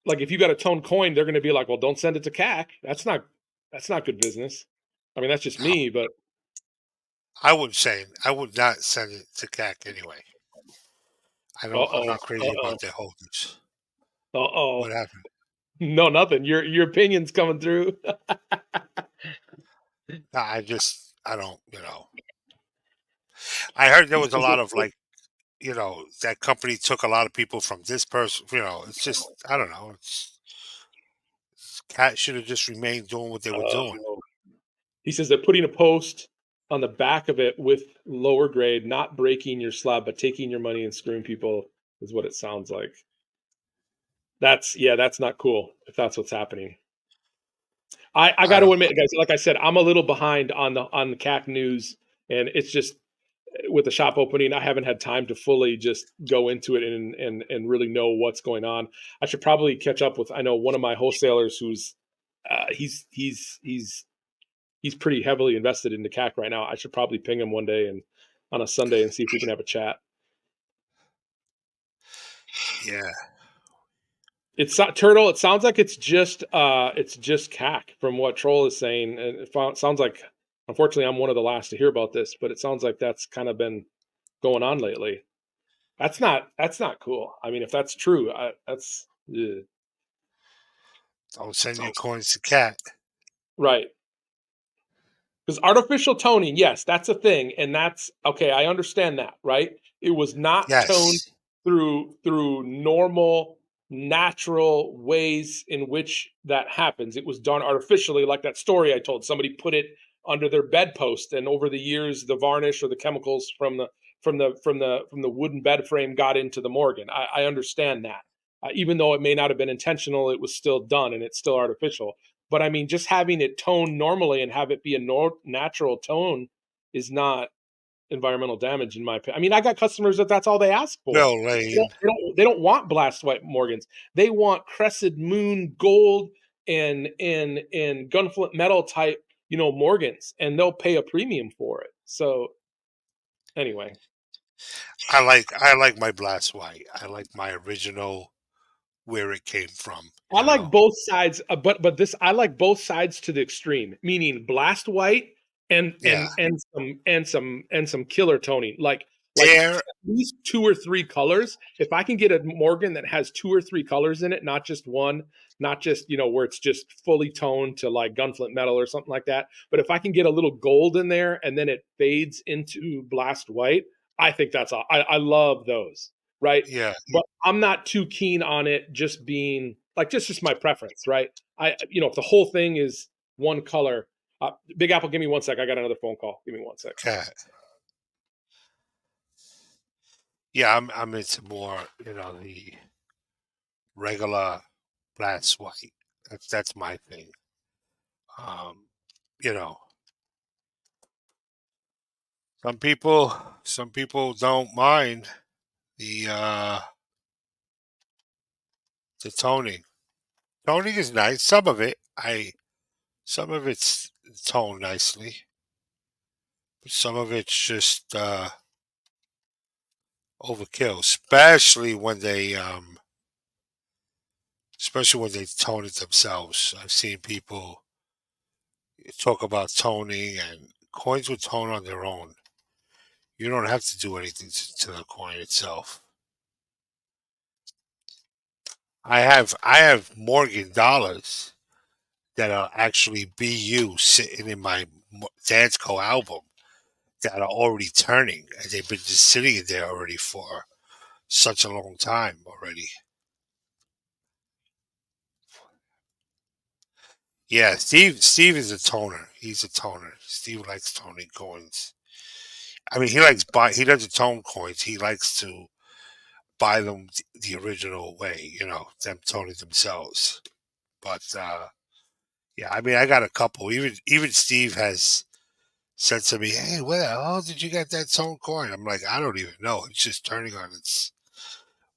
like, if you got a tone coin, they're gonna be like, "Well, don't send it to CAC. That's not good business." I mean, that's just no, me, but I would not send it to CAC anyway. I'm uh-oh, not crazy uh-oh, about their holders. What uh-oh. happened? No, nothing. Your opinion's coming through. No, I don't. You know, I heard there He was a says lot of like, you know, that company took a lot of people from this person. You know, it's just I don't know. Cat should have just remained doing what they were doing. he says they're putting a post on the back of it with lower grade, not breaking your slab, but taking your money and screwing people is what it sounds like. That's not cool if that's what's happening. I I got to don't. admit, guys, like I said, I'm a little behind on the CAC news, and it's just with the shop opening, I haven't had time to fully just go into it and really know what's going on. I should probably catch up with. I know one of my wholesalers who's he's pretty heavily invested in the CAC right now. I should probably ping him one day and on a Sunday and see if we can have a chat. Yeah. It's Turtle. It sounds like it's just CAC from what Troll is saying, and sounds like, unfortunately, I'm one of the last to hear about this, but it sounds like that's kind of been going on lately. That's not cool. I mean, if that's true, that's Don't send your coins to Cat. right. Because artificial toning, yes, that's a thing, and that's okay. I understand that, right? It was not toned Yes. through normal, natural ways in which that happens. It was done artificially, like that story I told. Somebody put it under their bedpost, and over the years, the varnish or the chemicals from the wooden bed frame got into the Morgan. I understand that. Even though it may not have been intentional, it was still done, and it's still artificial. But I mean, just having it toned normally and have it be a natural tone is not environmental damage, in my opinion. I mean, I got customers that's all they ask for. Bill They don't, Lane. they don't, they don't want blast white Morgans. They want crescent moon gold and gunflint metal type, Morgans, and they'll pay a premium for it. So anyway, I like my blast white. I like my original where it came from. I You like know. both sides, but this I like both sides to the extreme, meaning blast white and Yeah. some killer toning, like Air. at least two or three colors. If I can get a Morgan that has two or three colors in it, not just one, not just where it's just fully toned to like gunflint metal or something like that, but if I can get a little gold in there and then it fades into blast white, I think that's all. I love those, right? Yeah. But I'm not too keen on it just being like just my preference, right? If the whole thing is one color. Big Apple, give me one sec. I got another phone call. Give me one sec. Cat. Yeah. I'm into more. You know, the regular blast white. That's my thing. Um. You know, some people don't mind the uh the toning. Toning is nice. Some of it's toned nicely. Some of it's just overkill, especially when they tone it themselves. I've seen people talk about toning, and coins will tone on their own. You don't have to do anything to the coin itself. I have Morgan dollars that are actually BU sitting in my Dansko album that are already turning, and they've been just sitting in there already for such a long time already. Yeah, Steve is a toner. He's a toner. Steve likes toning coins. I mean, he doesn't tone coins. He likes to buy them the original way, them toning themselves. But yeah, I mean, I got a couple. Even Steve has said to me, "Hey, where the hell did you get that tone coin?" I'm like, I don't even know. It's just turning on its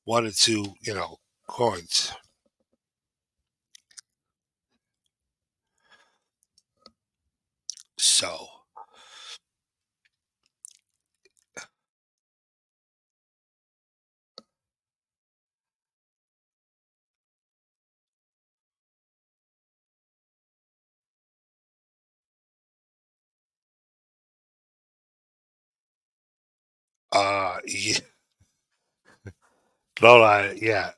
one or two, coins. So, yeah, Lola, yeah,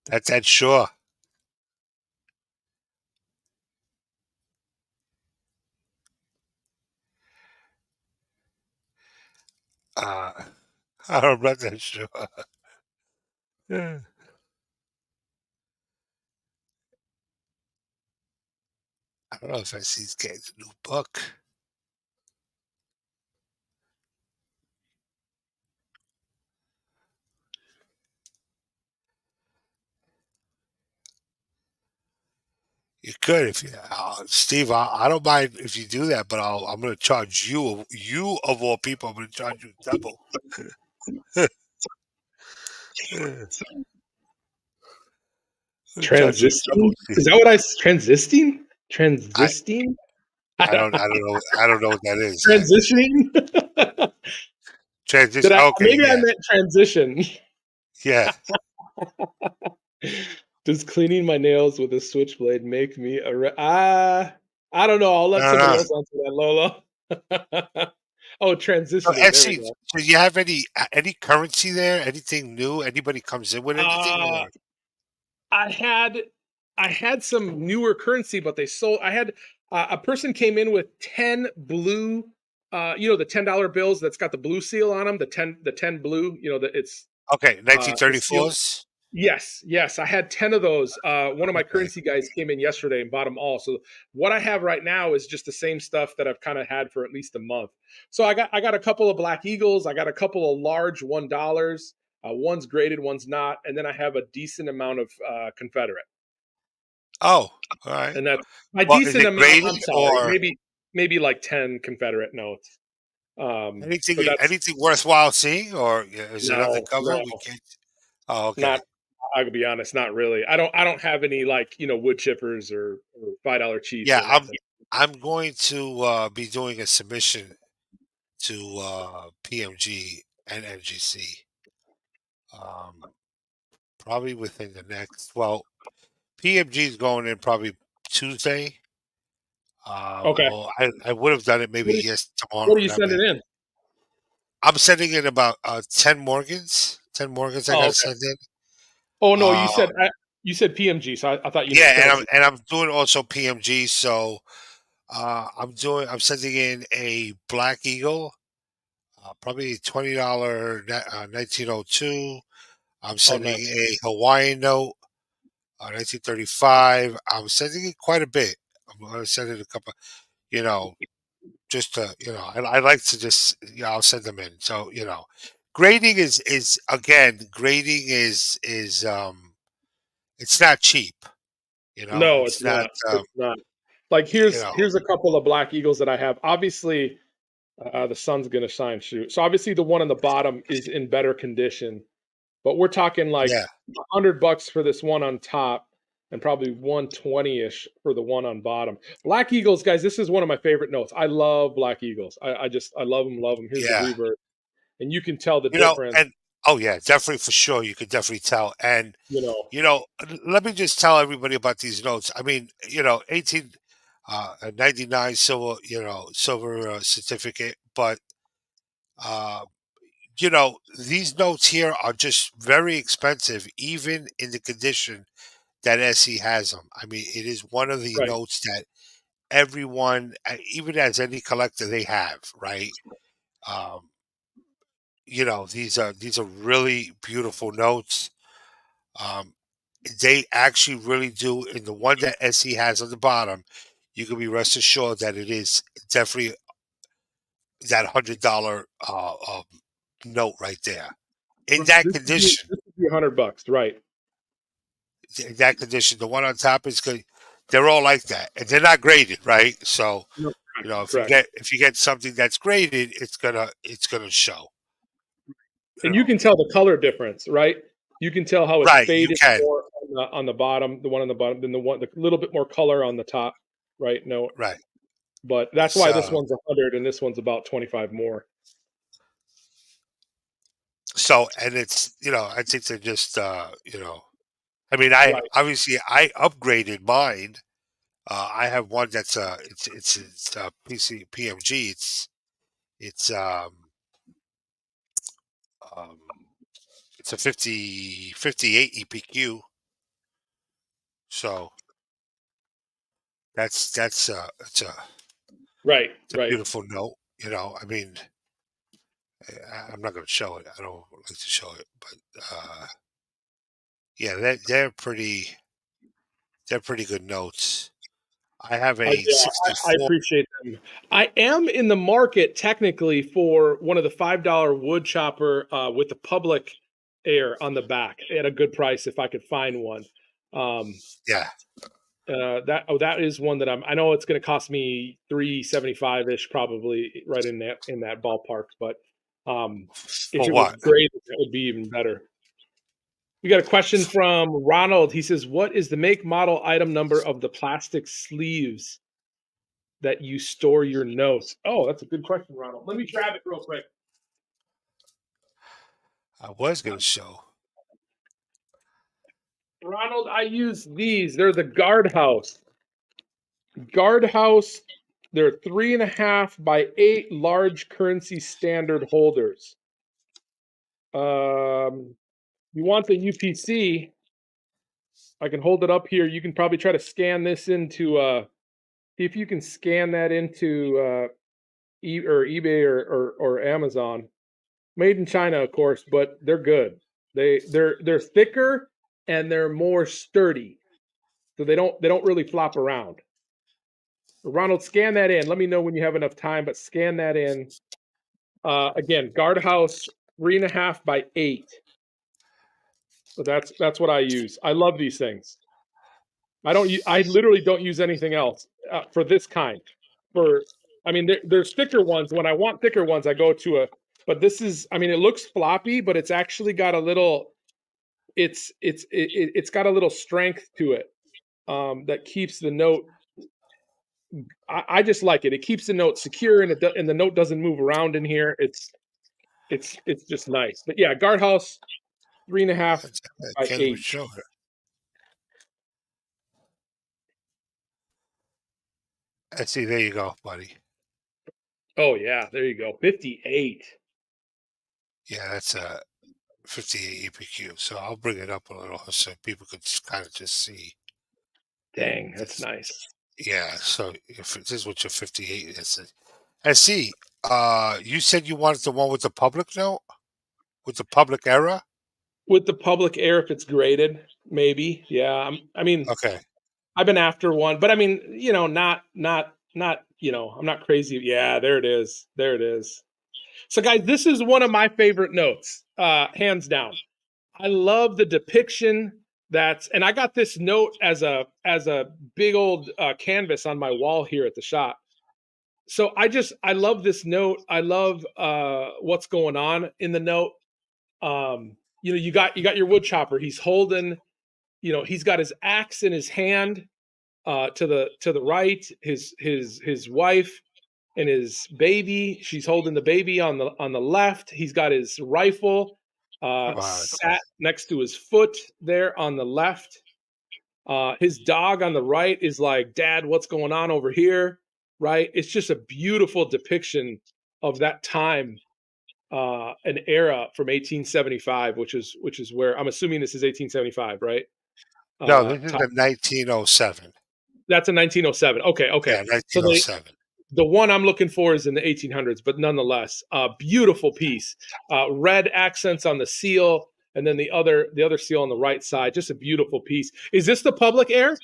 that's sure. Uh, I'm not that sure. Yeah. I don't know if I see he's getting a new book. You could if Steve. I don't mind if you do that, but I'm going to charge you of all people. I'm going to charge you double. I'm going to charge you Transisting? double. Is that what transisting? I Transisting? I don't know what that is. Transitioning? Transition. Okay, Maybe I yeah, meant transition. yeah. Does cleaning my nails with a switchblade make me I don't know. I'll let No, somebody no. else answer that, Lola. Oh, So, transitioning. There we SC, go. so you have any currency there? Anything new? Anybody comes in with anything? Uh, Or I had I had some newer currency, but they sold. I had a person came in with 10 blue, the $10 bills that's got the blue seal on them. The ten blue. That it's okay, the seal. 1934s. Yes, yes, I had 10 of those. One of my Okay. currency guys came in yesterday and bought them all. So what I have right now is just the same stuff that I've kind of had for at least a month. So I got a couple of Black Eagles, I got a couple of large $1. One's graded, one's not, and then I have a decent amount of Confederate. Oh, all right. And that's my Well, is decent it amount. graded I'm sorry, or maybe like 10 Confederate notes. But that's anything worthwhile seeing, or is it no, undercover? no, We can't. Oh, okay. not I'll be honest, not really. I don't have any like wood chippers or $5 chiefs Yeah, or nothing. I'm going to be doing a submission to PMG and NGC. Probably within the next. Well, PMG is going in probably Tuesday. Okay. Well, I would have done it maybe What are you, yes what tomorrow. are you sending in? I'm sending in about 10 Morgans. 10 Morgans I got Oh, to okay. send in. Oh no, Uh, you said PMG, so I thought you meant yeah, currency. and I'm doing also PMG. So I'm sending in a Black Eagle, probably $20 1902. I'm Oh, sending nice. a Hawaiian note, 1935. I'm sending it quite a bit. I'm going to send it a couple. You know, just to I like to just I'll send them in. So grading is again grading is it's not cheap. No, It's it's not not. It's not. Like you know here's a couple of Black Eagles that I have. Obviously, the sun's gonna shine. Shoot. So obviously the one on the bottom is in better condition, but we're talking like Yeah, $100 for this one on top and probably 120-ish for the one on bottom. Black Eagles, guys, this is one of my favorite notes. I love Black Eagles. I love them, love them. Here's the yeah. revert. And you can tell the You know, difference, and oh yeah, definitely for sure. You could definitely tell. And you know. let me just tell everybody about these notes. I mean, 99 silver, silver certificate, but uh, these notes here are just very expensive, even in the condition that SE has them. I mean, it is one of the Right. notes that everyone, even as any collector, they have, right? Um, these are really beautiful notes. Um, they actually really do. In the one that SE has on the bottom, you can be rest assured that it is definitely that $100 note right there. In Right. that This condition, would be $100, right? the one on top is good. They're all like that, and they're not graded, right? So No, if you correct. get something that's graded, it's gonna show. You And you know, can tell the color difference, right? You can tell how it's right? You faded can, more on the bottom, the one on the bottom, than the little bit more color on the top, right? No, right? but that's why this So one's 100 and this one's about 25 more. and it's I think they're just I mean, I Right. obviously I upgraded mine. I have one that's it's PC PMG. It's um it's a 58 EPQ. So that's Right. it's a Right. beautiful note. I mean, I'm not going to show it. I don't like to show it, but yeah, they're pretty good notes. I have a I 64. appreciate them. I am in the market technically for one of the $5 wood chopper with the public air on the back at a good price if I could find one. Um, Yeah. that is one that I know it's going to cost me 375 ish probably right in that ballpark, but if For it was what? great, that would be even better. We got a question from Ronald. He says, "What is the make, model, item number of the plastic sleeves that you store your notes?" Oh, that's a good question, Ronald. Let me grab it real quick. I was going to show. Ronald, I use these. They're the Guardhouse. Guardhouse. They're 3.5 by 8 large currency standard holders. You want the UPC? I can hold it up here. You can probably try to scan this into. See if you can scan that into or eBay or Amazon. Made in China, of course, but they're good. They're thicker and they're more sturdy, so they don't really flop around. Ronald, scan that in. Let me know when you have enough time, but scan that in. Again, Guardhouse 3.5 by 8. So that's what I use. I love these things. I literally don't use anything else for this kind. For I mean, there's thicker ones. When I want thicker ones, I go to a. But this is, I mean, it looks floppy, but it's actually got a little. It's got a little strength to it that keeps the note. I just like it. It keeps the note secure, and the note doesn't move around in here. It's just nice. But yeah, Guardhouse three and a half I by can't even eight. show it. I see. There you go, buddy. Oh yeah, there you go. 58. Yeah, that's a 58 EPQ. So I'll bring it up a little so people could kind of just see Dang, that's this. nice. Yeah. So if this is what your 58 is, I see. You said you wanted the one with the public note, with the public error. With the public air, if it's graded, maybe. Yeah. I mean, Okay. I've been after one, but I mean, not. I'm not crazy. Yeah, there it is. There it is. So, guys, this is one of my favorite notes, hands down. I love the depiction and I got this note as a big old canvas on my wall here at the shop. So I love this note. I love what's going on in the note. you got your wood chopper. He's holding, he's got his axe in his hand. To the right, his wife and his baby. She's holding the baby on the left. He's got his rifle Come on. sat next to his foot there on the left. His dog on the right is like, Dad, what's going on over here? Right? It's just a beautiful depiction of that time, an era from 1875, which is where I'm assuming this is 1875, right? No, this is Top, a 1907. that's a 1907. Okay, okay. Yeah, So 1907. the one I'm looking for is in the 1800s, but nonetheless, beautiful piece. Red accents on the seal, and then the other seal on the right side. Just a beautiful piece. Is this the public air?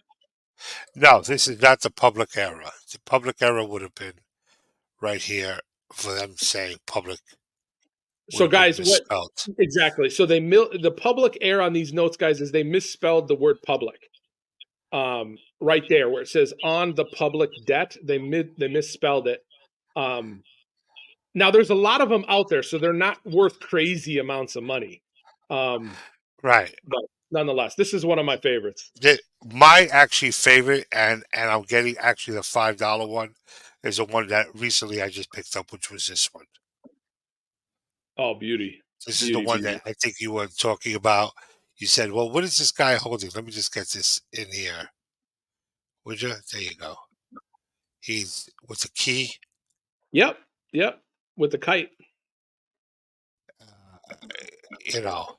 No, this is not the public era. The public era would have been right here for them saying public would So, have been guys, what misspelled. exactly? So the public air on these notes, guys, is they misspelled the word public. Right there where it says on the public debt, they misspelled it. Um, Now there's a lot of them out there, so they're not worth crazy amounts of money. Um, Right. but nonetheless, this is one of my favorites. My actually favorite, and I'm getting actually the $5 one, is the one that recently I just picked up, which was this one. Oh, beauty. This is the Beauty, one beauty. that I think you were talking about. You said, "Well, what is this guy holding?" Let me just get this in here. Would you? There you go. He's with a key. Yep, yep. With the kite. Uh, you know,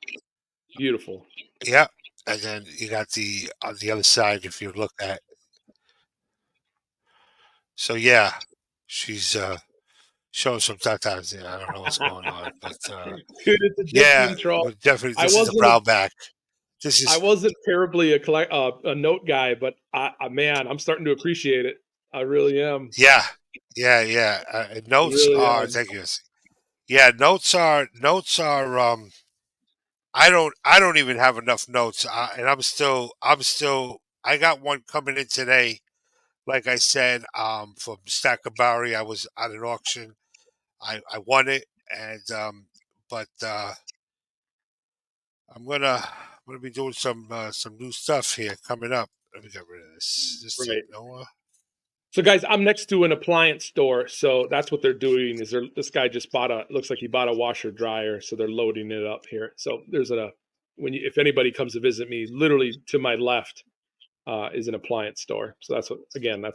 Beautiful. yeah. And then you got the on the other side. If you look at, so yeah, she's showing some tatas there. I don't know what's going on, but Dude, it's yeah, addicting, troll. well, definitely I this is a wasn't a, brown back. This I is wasn't terribly a note guy, but man, I'm starting to appreciate it. I really am. yeah, yeah. I Notes really are am. thank you. Yeah, notes are. I don't even have enough notes, and I'm still. I got one coming in today. Like I said, from Stackabari, I was at an auction. I won it, and but I'm gonna be doing some new stuff here coming up. Let me get rid of this. Just Right. Noah. So, guys, I'm next to an appliance store, so that's what they're doing. This guy just bought a looks like he bought a washer dryer, so they're loading it up here. So there's if anybody comes to visit me, literally to my left is an appliance store. So that's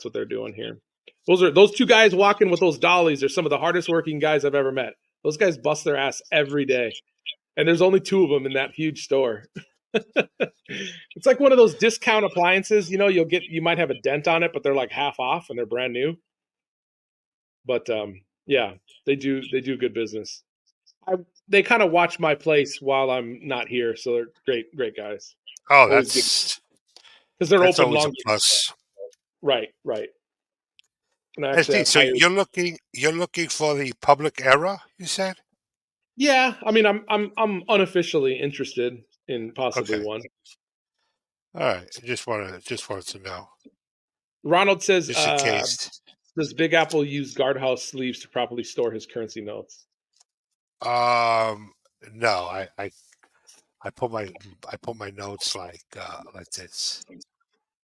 what they're doing here. Those two guys walking with those dollies are some of the hardest working guys I've ever met. Those guys bust their ass every day, and there's only two of them in that huge store. It's like one of those discount appliances. You might have a dent on it, but they're like half off and they're brand new. But yeah, they do good business. I, they kind of watch my place while I'm not here, so they're great guys. Oh, Always good because they're that's open always a longer. plus. Right, right. And I actually SD, have so higher. you're looking for the public era, you said? Yeah, I mean, I'm unofficially interested in possibly Okay. one. All right. I just wanted to know. Ronald says, Just in case. does Big Apple use guardhouse sleeves to properly store his currency notes? Um no, I put my notes like this.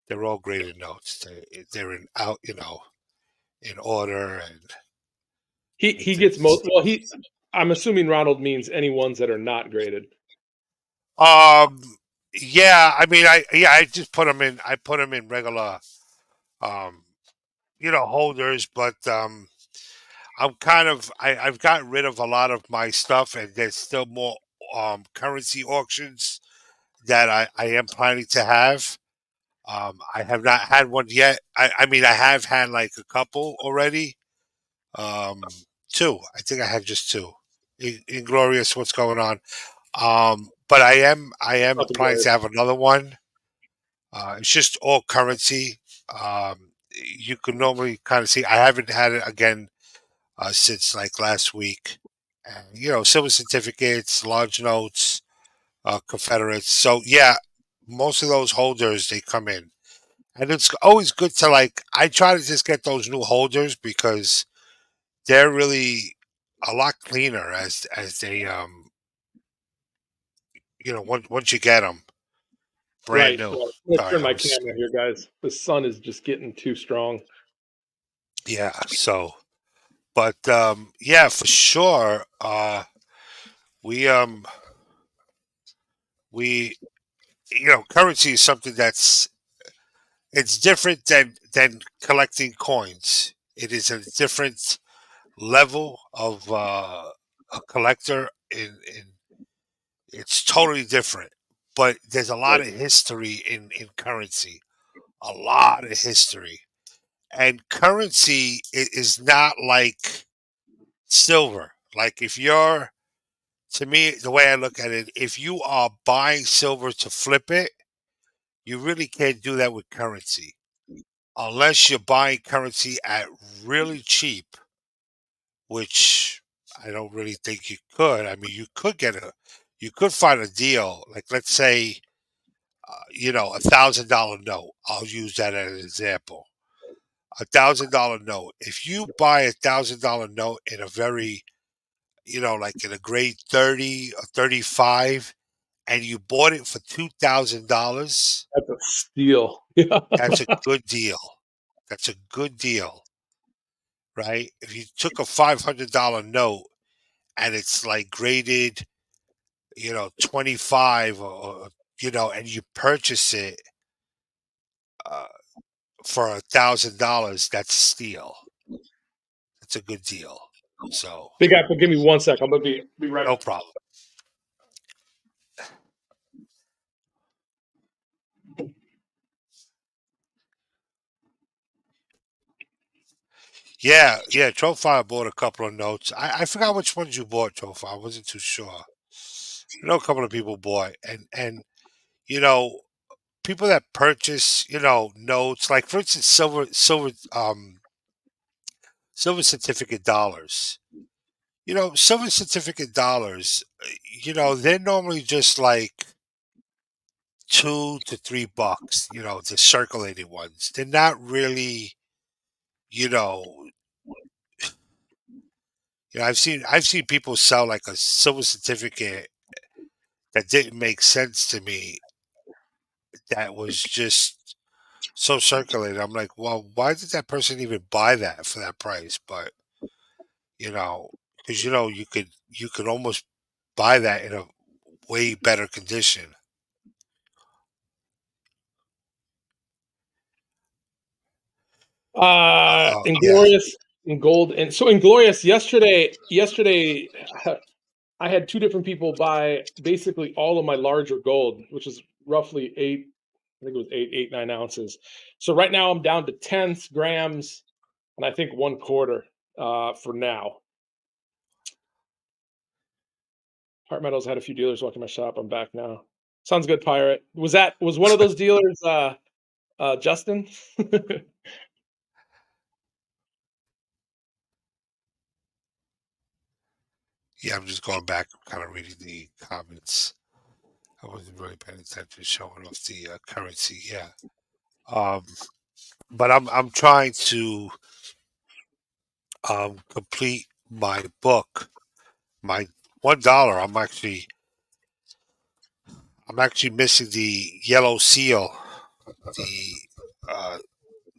They're all graded notes. They're in out, in order and He gets it's most. Well, I'm assuming Ronald means any ones that are not graded. um yeah, I mean I just put them in regular um holders, but I've gotten rid of a lot of my stuff, and there's still more currency auctions that I am planning to have. I have not had one yet. I mean, I have had like a couple already. Um, two. I think I had just two. Inglorious, what's going on? But I am Nothing planning good. to have another one. It's just all currency. You can normally kind of see. I haven't had it again since like last week. And, silver certificates, large notes, Confederates. So yeah, most of those holders they come in, and it's always good to like. I try to just get those new holders because they're really a lot cleaner as they once you get them, brand Right. new. Let's Sorry, turn I my was camera here, guys. The sun is just getting too strong. yeah. So, but yeah, for sure. We we currency is something that's it's different than collecting coins. It is a different level of a collector. In It's totally different, but there's a lot Right. of history in currency. A lot of history, and currency is not like silver. Like if you're to me, the way I look at it, if you are buying silver to flip it, you really can't do that with currency unless you're buying currency at really cheap, which I don't really think you could. I mean, you could find a deal. Like let's say, $1,000 note. I'll use that as an example. $1,000 note. If you buy $1,000 note in a very, like in a grade 30 or 35, and you bought it for $2,000, That's a steal. Yeah. that's a good deal. That's a good deal, right? If you took a $500 note and it's like graded, 25 and you purchase it uh, for $1,000, that's a steal. That's a good deal. So, Big Apple, give me 1 sec. I'm gonna be right no back. problem. Yeah, yeah. Trophy bought a couple of notes. I forgot which ones you bought, Trophy. I wasn't too sure. I know a couple of people bought, and you know, people that purchase, notes, like for instance, silver certificate dollars. Silver certificate dollars. They're normally just like $2 to $3. The circulating ones. They're not really. You know, I've seen people sell like a silver certificate that didn't make sense to me. That was just so circulated. I'm like, well, why did that person even buy that for that price? But you know, because you could almost buy that in a way better condition. Yeah, Inglorious and gold. And so Inglorious yesterday I had two different people buy basically all of my larger gold, which is roughly I think it was 9 ounces. So right now I'm down to tenths, grams, and I think 1/4 for now. Heart Metals had a few dealers walking my shop. I'm back now. Sounds good, Pirate. Was one of those dealers Justin? yeah. I'm just going back, kind of reading the comments. I wasn't really paying attention, showing off the currency. Yeah. Um, but I'm trying to complete my book. My $1. I'm actually missing the yellow seal, the uh,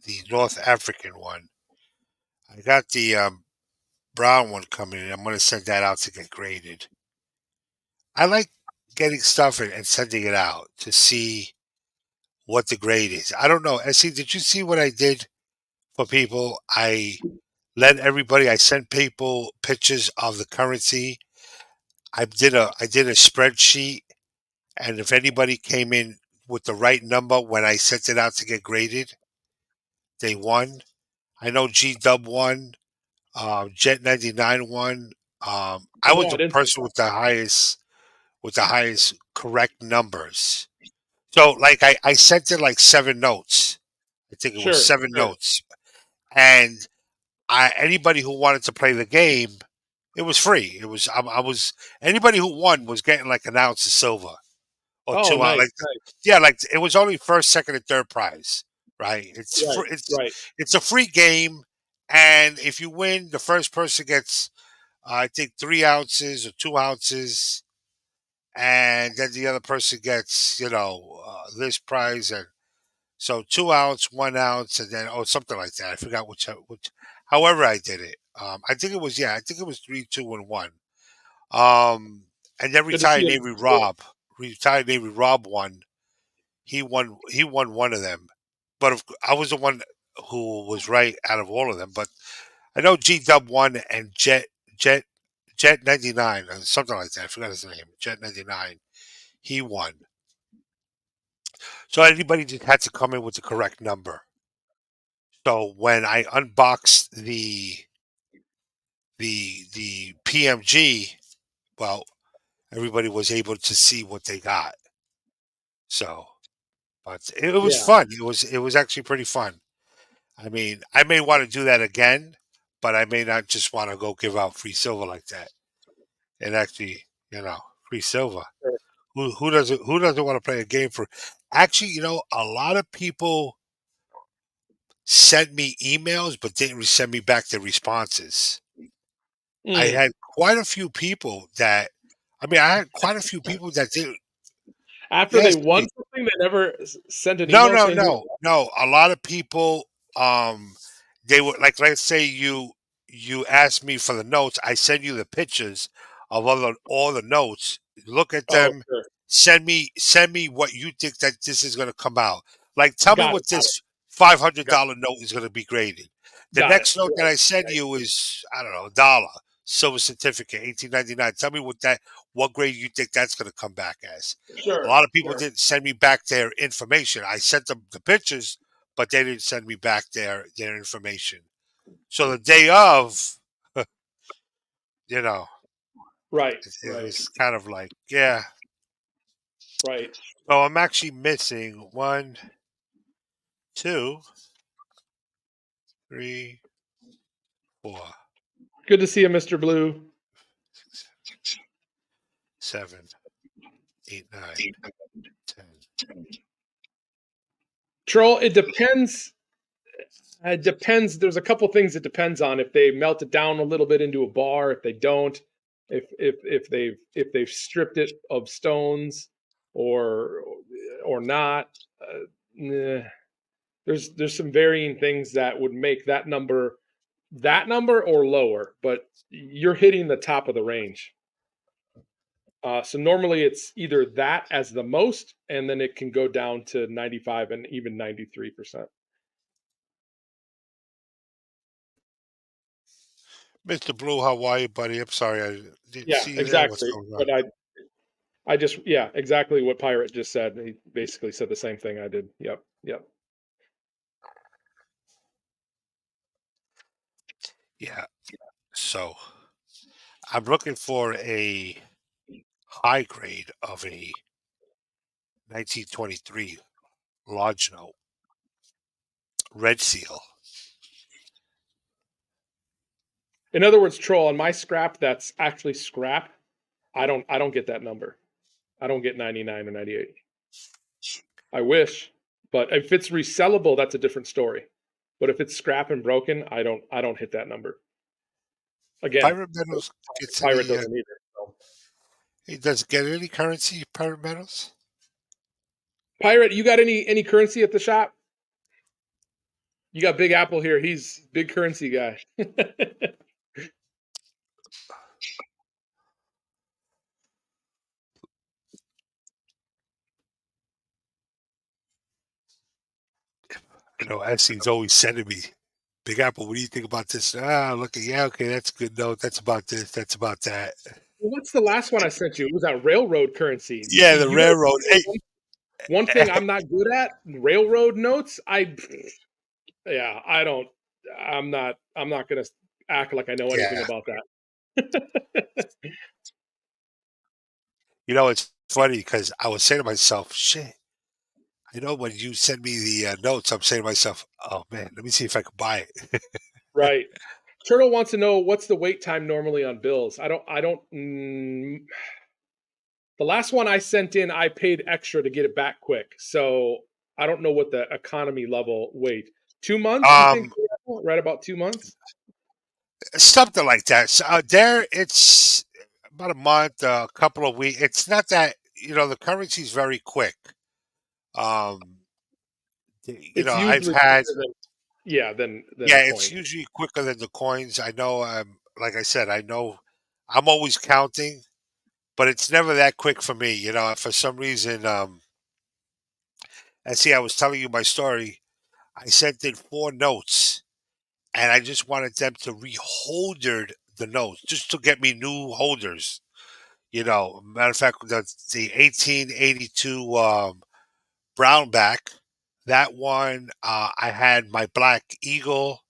the North African one. I got the brown one coming in. I'm going to send that out to get graded. I like getting stuff and sending it out to see what the grade is. I don't know. Essie, did you see what I did for people? I sent people pictures of the currency. I did a spreadsheet, and if anybody came in with the right number when I sent it out to get graded, they won. I know G Dub won, Jet 99 won. I Oh was no, I the didn't see person that. with the highest correct numbers. So like I sent it like 7 notes. I think it was Sure, 7 notes. And anybody who wanted to play the game, it was free. I was anybody who won was getting like an ounce of silver or Oh, 2 ounce. nice, Like nice. yeah, like it was only first, second, and third prize. Right? Right, right. It's a free game, and if you win, the first person gets I think 3 ounces or 2 ounces, and then the other person gets this prize, and so 2 ounce, 1 ounce, and then something like that. I forgot which. However, I did it. I think it was I think it was 3, 2, and 1. Um, and then Good to see you. Retired Navy Rob won. He won. He won one of them, but I was the one who was right out of all of them. But I know G Dub won and Jet Jet 99 or something like that. I forgot his name. Jet 99. He won. So anybody just had to come in with the correct number. So when I unboxed the PMG, well, everybody was able to see what they got. So, but it was Yeah, fun. It was actually pretty fun. I mean, I may want to do that again, but I may not just want to go give out free silver like that. And actually, free silver. sure. Who doesn't want to play a game for? Actually, a lot of people sent me emails but didn't send me back their responses. I Mm. had quite a few people that, I mean, I had quite a few people that did. After they Yes, won something, they never sent an no, email no, saying who. no, no. A lot of people, they were like, let's say you asked me for the notes. I send you the pictures of all the notes. Look at Oh, them. sure. Send me what you think that this is going to come out. Like, tell me Got it. what Got it. this five hundred Got dollar note is going to be graded. The got it. next note that Right. I send you is, I don't know, $1 silver certificate, 1899. Tell me what grade you think that's going to come back as. A Sure. lot of people Sure. didn't send me back their information. I sent them the pictures, but they didn't send me back their information. So the day of, you know, Right. it Right. was kind of like, yeah. Right. So I'm actually missing 1, 2, 3, 4, Good to see you, Mr. Blue. 7, 8, 9, 10. Troll. It depends. It depends. There's a couple things it depends on. If they melt it down a little bit into a bar, if they don't, if they've stripped it of stones or or not. Nah. There's some varying things that would make that number or lower, but you're hitting the top of the range. So normally it's either that as the most, and then it can go down to 95 and even 93%. Mr. Blue, how are you, buddy? I'm sorry, I didn't Yeah, see you there. What's exactly. going on? But I just yeah, exactly what Pirate just said. He basically said the same thing I did. Yep, yep. Yeah. So I'm looking for a high grade of a 1923 large note, red seal. In other words, troll on my scrap that's actually scrap. I don't get that number. I don't get 99 or 98. I wish, but if it's resellable, that's a different story. But if it's scrap and broken, I don't hit that number. Again, Pirate metals gets Pirate any? doesn't either. So. He doesn't get any currency. Pirate metals. Pirate, you got any currency at the shop? You got Big Apple here. He's big currency guy. Essie's always sending me. Big Apple, what do you think about this? Look at, yeah, okay, that's a good note. That's about this. That's about that. Well, what's the last one I sent you? It was that railroad currency. Yeah, See, the you know railroad. Hey, one thing I'm not good at? Railroad notes. Yeah, I don't. I'm not gonna act like I know anything yeah. about that. It's funny because I was saying to myself, shit. When you send me the notes, I'm saying to myself, oh man, let me see if I can buy it. Right. Turtle wants to know what's the wait time normally on bills. I don't. The last one I sent in, I paid extra to get it back quick. So I don't know what the economy level wait. 2 months, you think? um, Right about 2 months. Something like that. So, there, it's about a month, a couple of weeks. It's not that the currency is very quick. Um, It's I've usually had quicker than, yeah, than a yeah, it's coin. usually quicker than the coins. I know. Like I said, I know I'm always counting, but it's never that quick for me. For some reason, and see, I was telling you my story. I sent in 4 notes, and I just wanted them to reholder the notes just to get me new holders. Matter of fact, the 1882 Brownback, that one, I had my Black Eagle,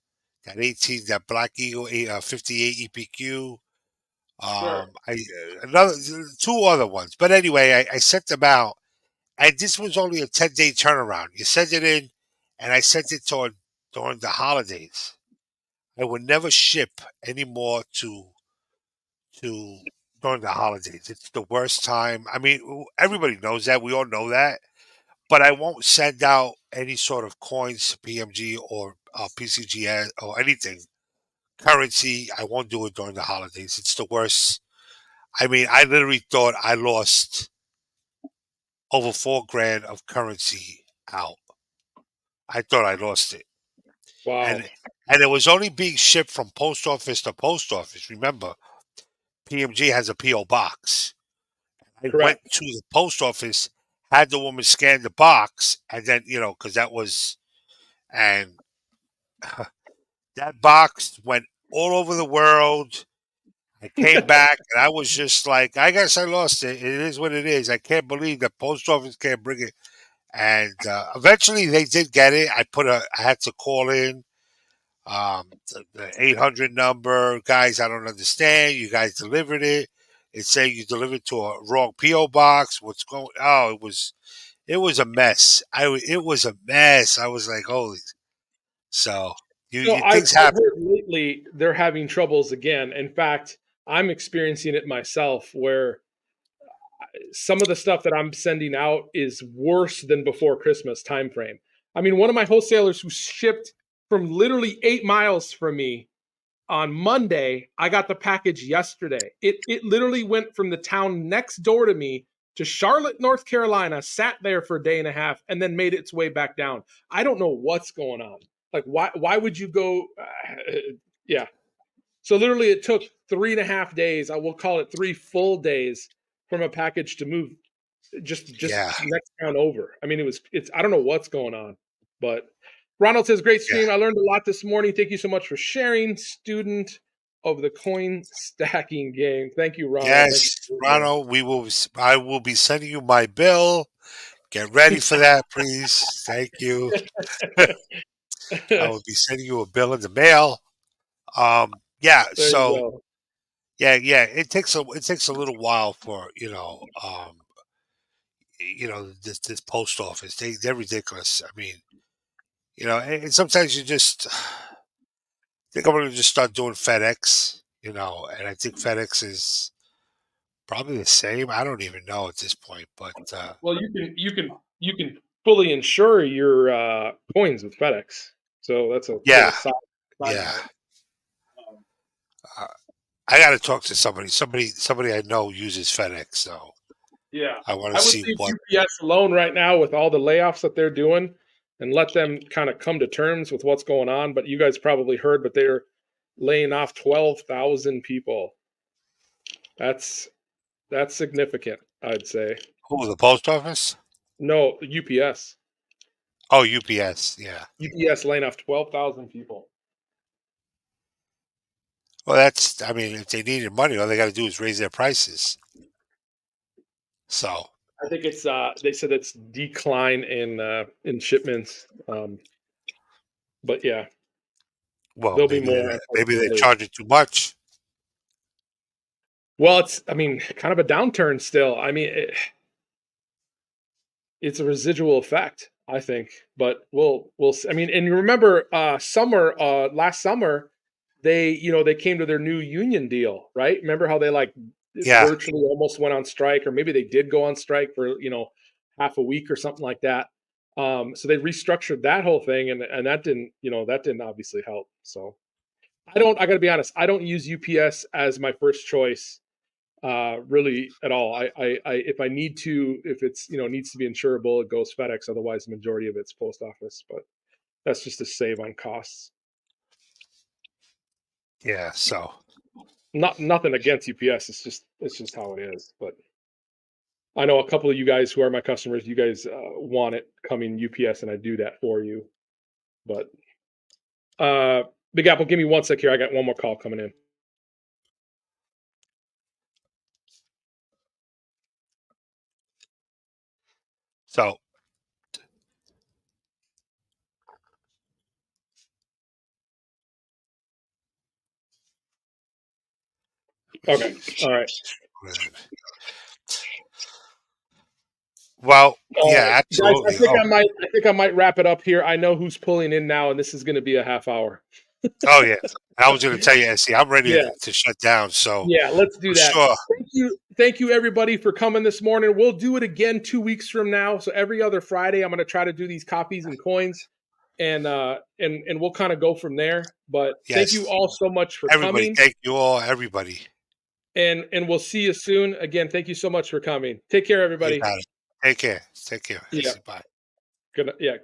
that Black Eagle 58 EPQ. Sure. I another 2 other ones, but anyway, I sent them out, and this was only a 10-day turnaround. You send it in, and I sent it during the holidays. I would never ship anymore to during the holidays. It's the worst time. I mean, everybody knows that. We all know that. But I won't send out any sort of coins, PMG or PCGS or anything currency. I won't do it during the holidays. It's the worst. I mean, I literally thought I lost over 4 grand of currency out. I thought I lost it, Wow. and it was only being shipped from post office to post office. Remember, PMG has a PO box. I went Correct. to the post office, had the woman scan the box, and then because that was and that box went all over the world. I came back and I was just like, I guess I lost it. It is what it is. I can't believe the post office can't bring it. And eventually they did get it. I had to call in the 800 number. Guys, I don't understand. You guys delivered it. It's saying you delivered to a wrong PO box. What's going? Oh, it was a mess. It was a mess. I was like, holy. So So things I've happen. heard lately they're having troubles again. In fact, I'm experiencing it myself where some of the stuff that I'm sending out is worse than before Christmas timeframe. I mean, one of my wholesalers who shipped from literally 8 miles from me on Monday, I got the package yesterday. It literally went from the town next door to me to Charlotte, North Carolina, sat there for a day and a half, and then made its way back down. I don't know what's going on. Like, why would you go? Yeah. So literally, it took 3.5 days. I will call it 3 full days from a package to move just Yeah, next town over. I mean, it's I don't know what's going on, but Ronald says, great yeah. stream. I learned a lot this morning. Thank you so much for sharing, student of the coin stacking game. Thank you, Ronald. Thank Yes, Ronald, I will be sending you my bill. Get ready you. for that, please. Thank you. I There will be sending you a bill in the mail. Yeah. you So go. yeah, yeah. It takes a little while for this post office. They're ridiculous. I mean, and sometimes you just think I'm going to just start doing FedEx. And I think FedEx is probably the same. I don't even know at this point, but Well, you can fully insure your coins with FedEx. So that's a yeah, little side yeah. note. Um, Uh, I got to talk to somebody. Somebody I know uses FedEx, so Yeah. I want to I would see leave what. UPS alone right now with all the layoffs that they're doing and let them kind of come to terms with what's going on. But you guys probably heard, but they're laying off 12,000 people. That's that's significant, I'd say. Who, the post office? No, UPS. Oh, UPS. Yeah. UPS laying off 12,000 people. Well, that's. I mean, if they needed money, all they got to do is raise their prices. So, I think it's they said it's decline in shipments. But yeah, well, there'll be more maybe they're unfortunately. charging too much. Well, it's I mean, kind of a downturn still. I mean, it's a residual effect, I think. But I mean, and you remember last summer, they came to their new union deal, right? Remember how they like Yeah. virtually almost went on strike, or maybe they did go on strike for half a week or something like that. So they restructured that whole thing, and that didn't obviously help. So I got to be honest, I don't use UPS as my first choice really at all. If I need to, if it's needs to be insurable, it goes FedEx. Otherwise, the majority of it's post office. But that's just to save on costs. Yeah. So Nothing against UPS. It's just how it is. But I know a couple of you guys who are my customers. You guys want it coming UPS, and I do that for you. But Big Apple, give me 1 sec here. I got one more call coming in. so Okay. All right. well, All yeah, right, guys. absolutely. I think I might wrap it up here. I know who's pulling in now, and this is going to be a half hour. Oh yeah. I was going to tell you, see, I'm ready Yeah. to shut down. So Yeah, let's do for that. sure. Thank you everybody for coming this morning. We'll do it again 2 weeks from now. So every other Friday, I'm going to try to do these copies and coins, and we'll kind of go from there. But thank you Yes. all so much for Everybody, coming, thank you all, everybody. and we'll see you soon. Again, thank you so much for coming. Take care, You everybody. got it. Take care. Take care. Yeah. Bye. Good. Yeah.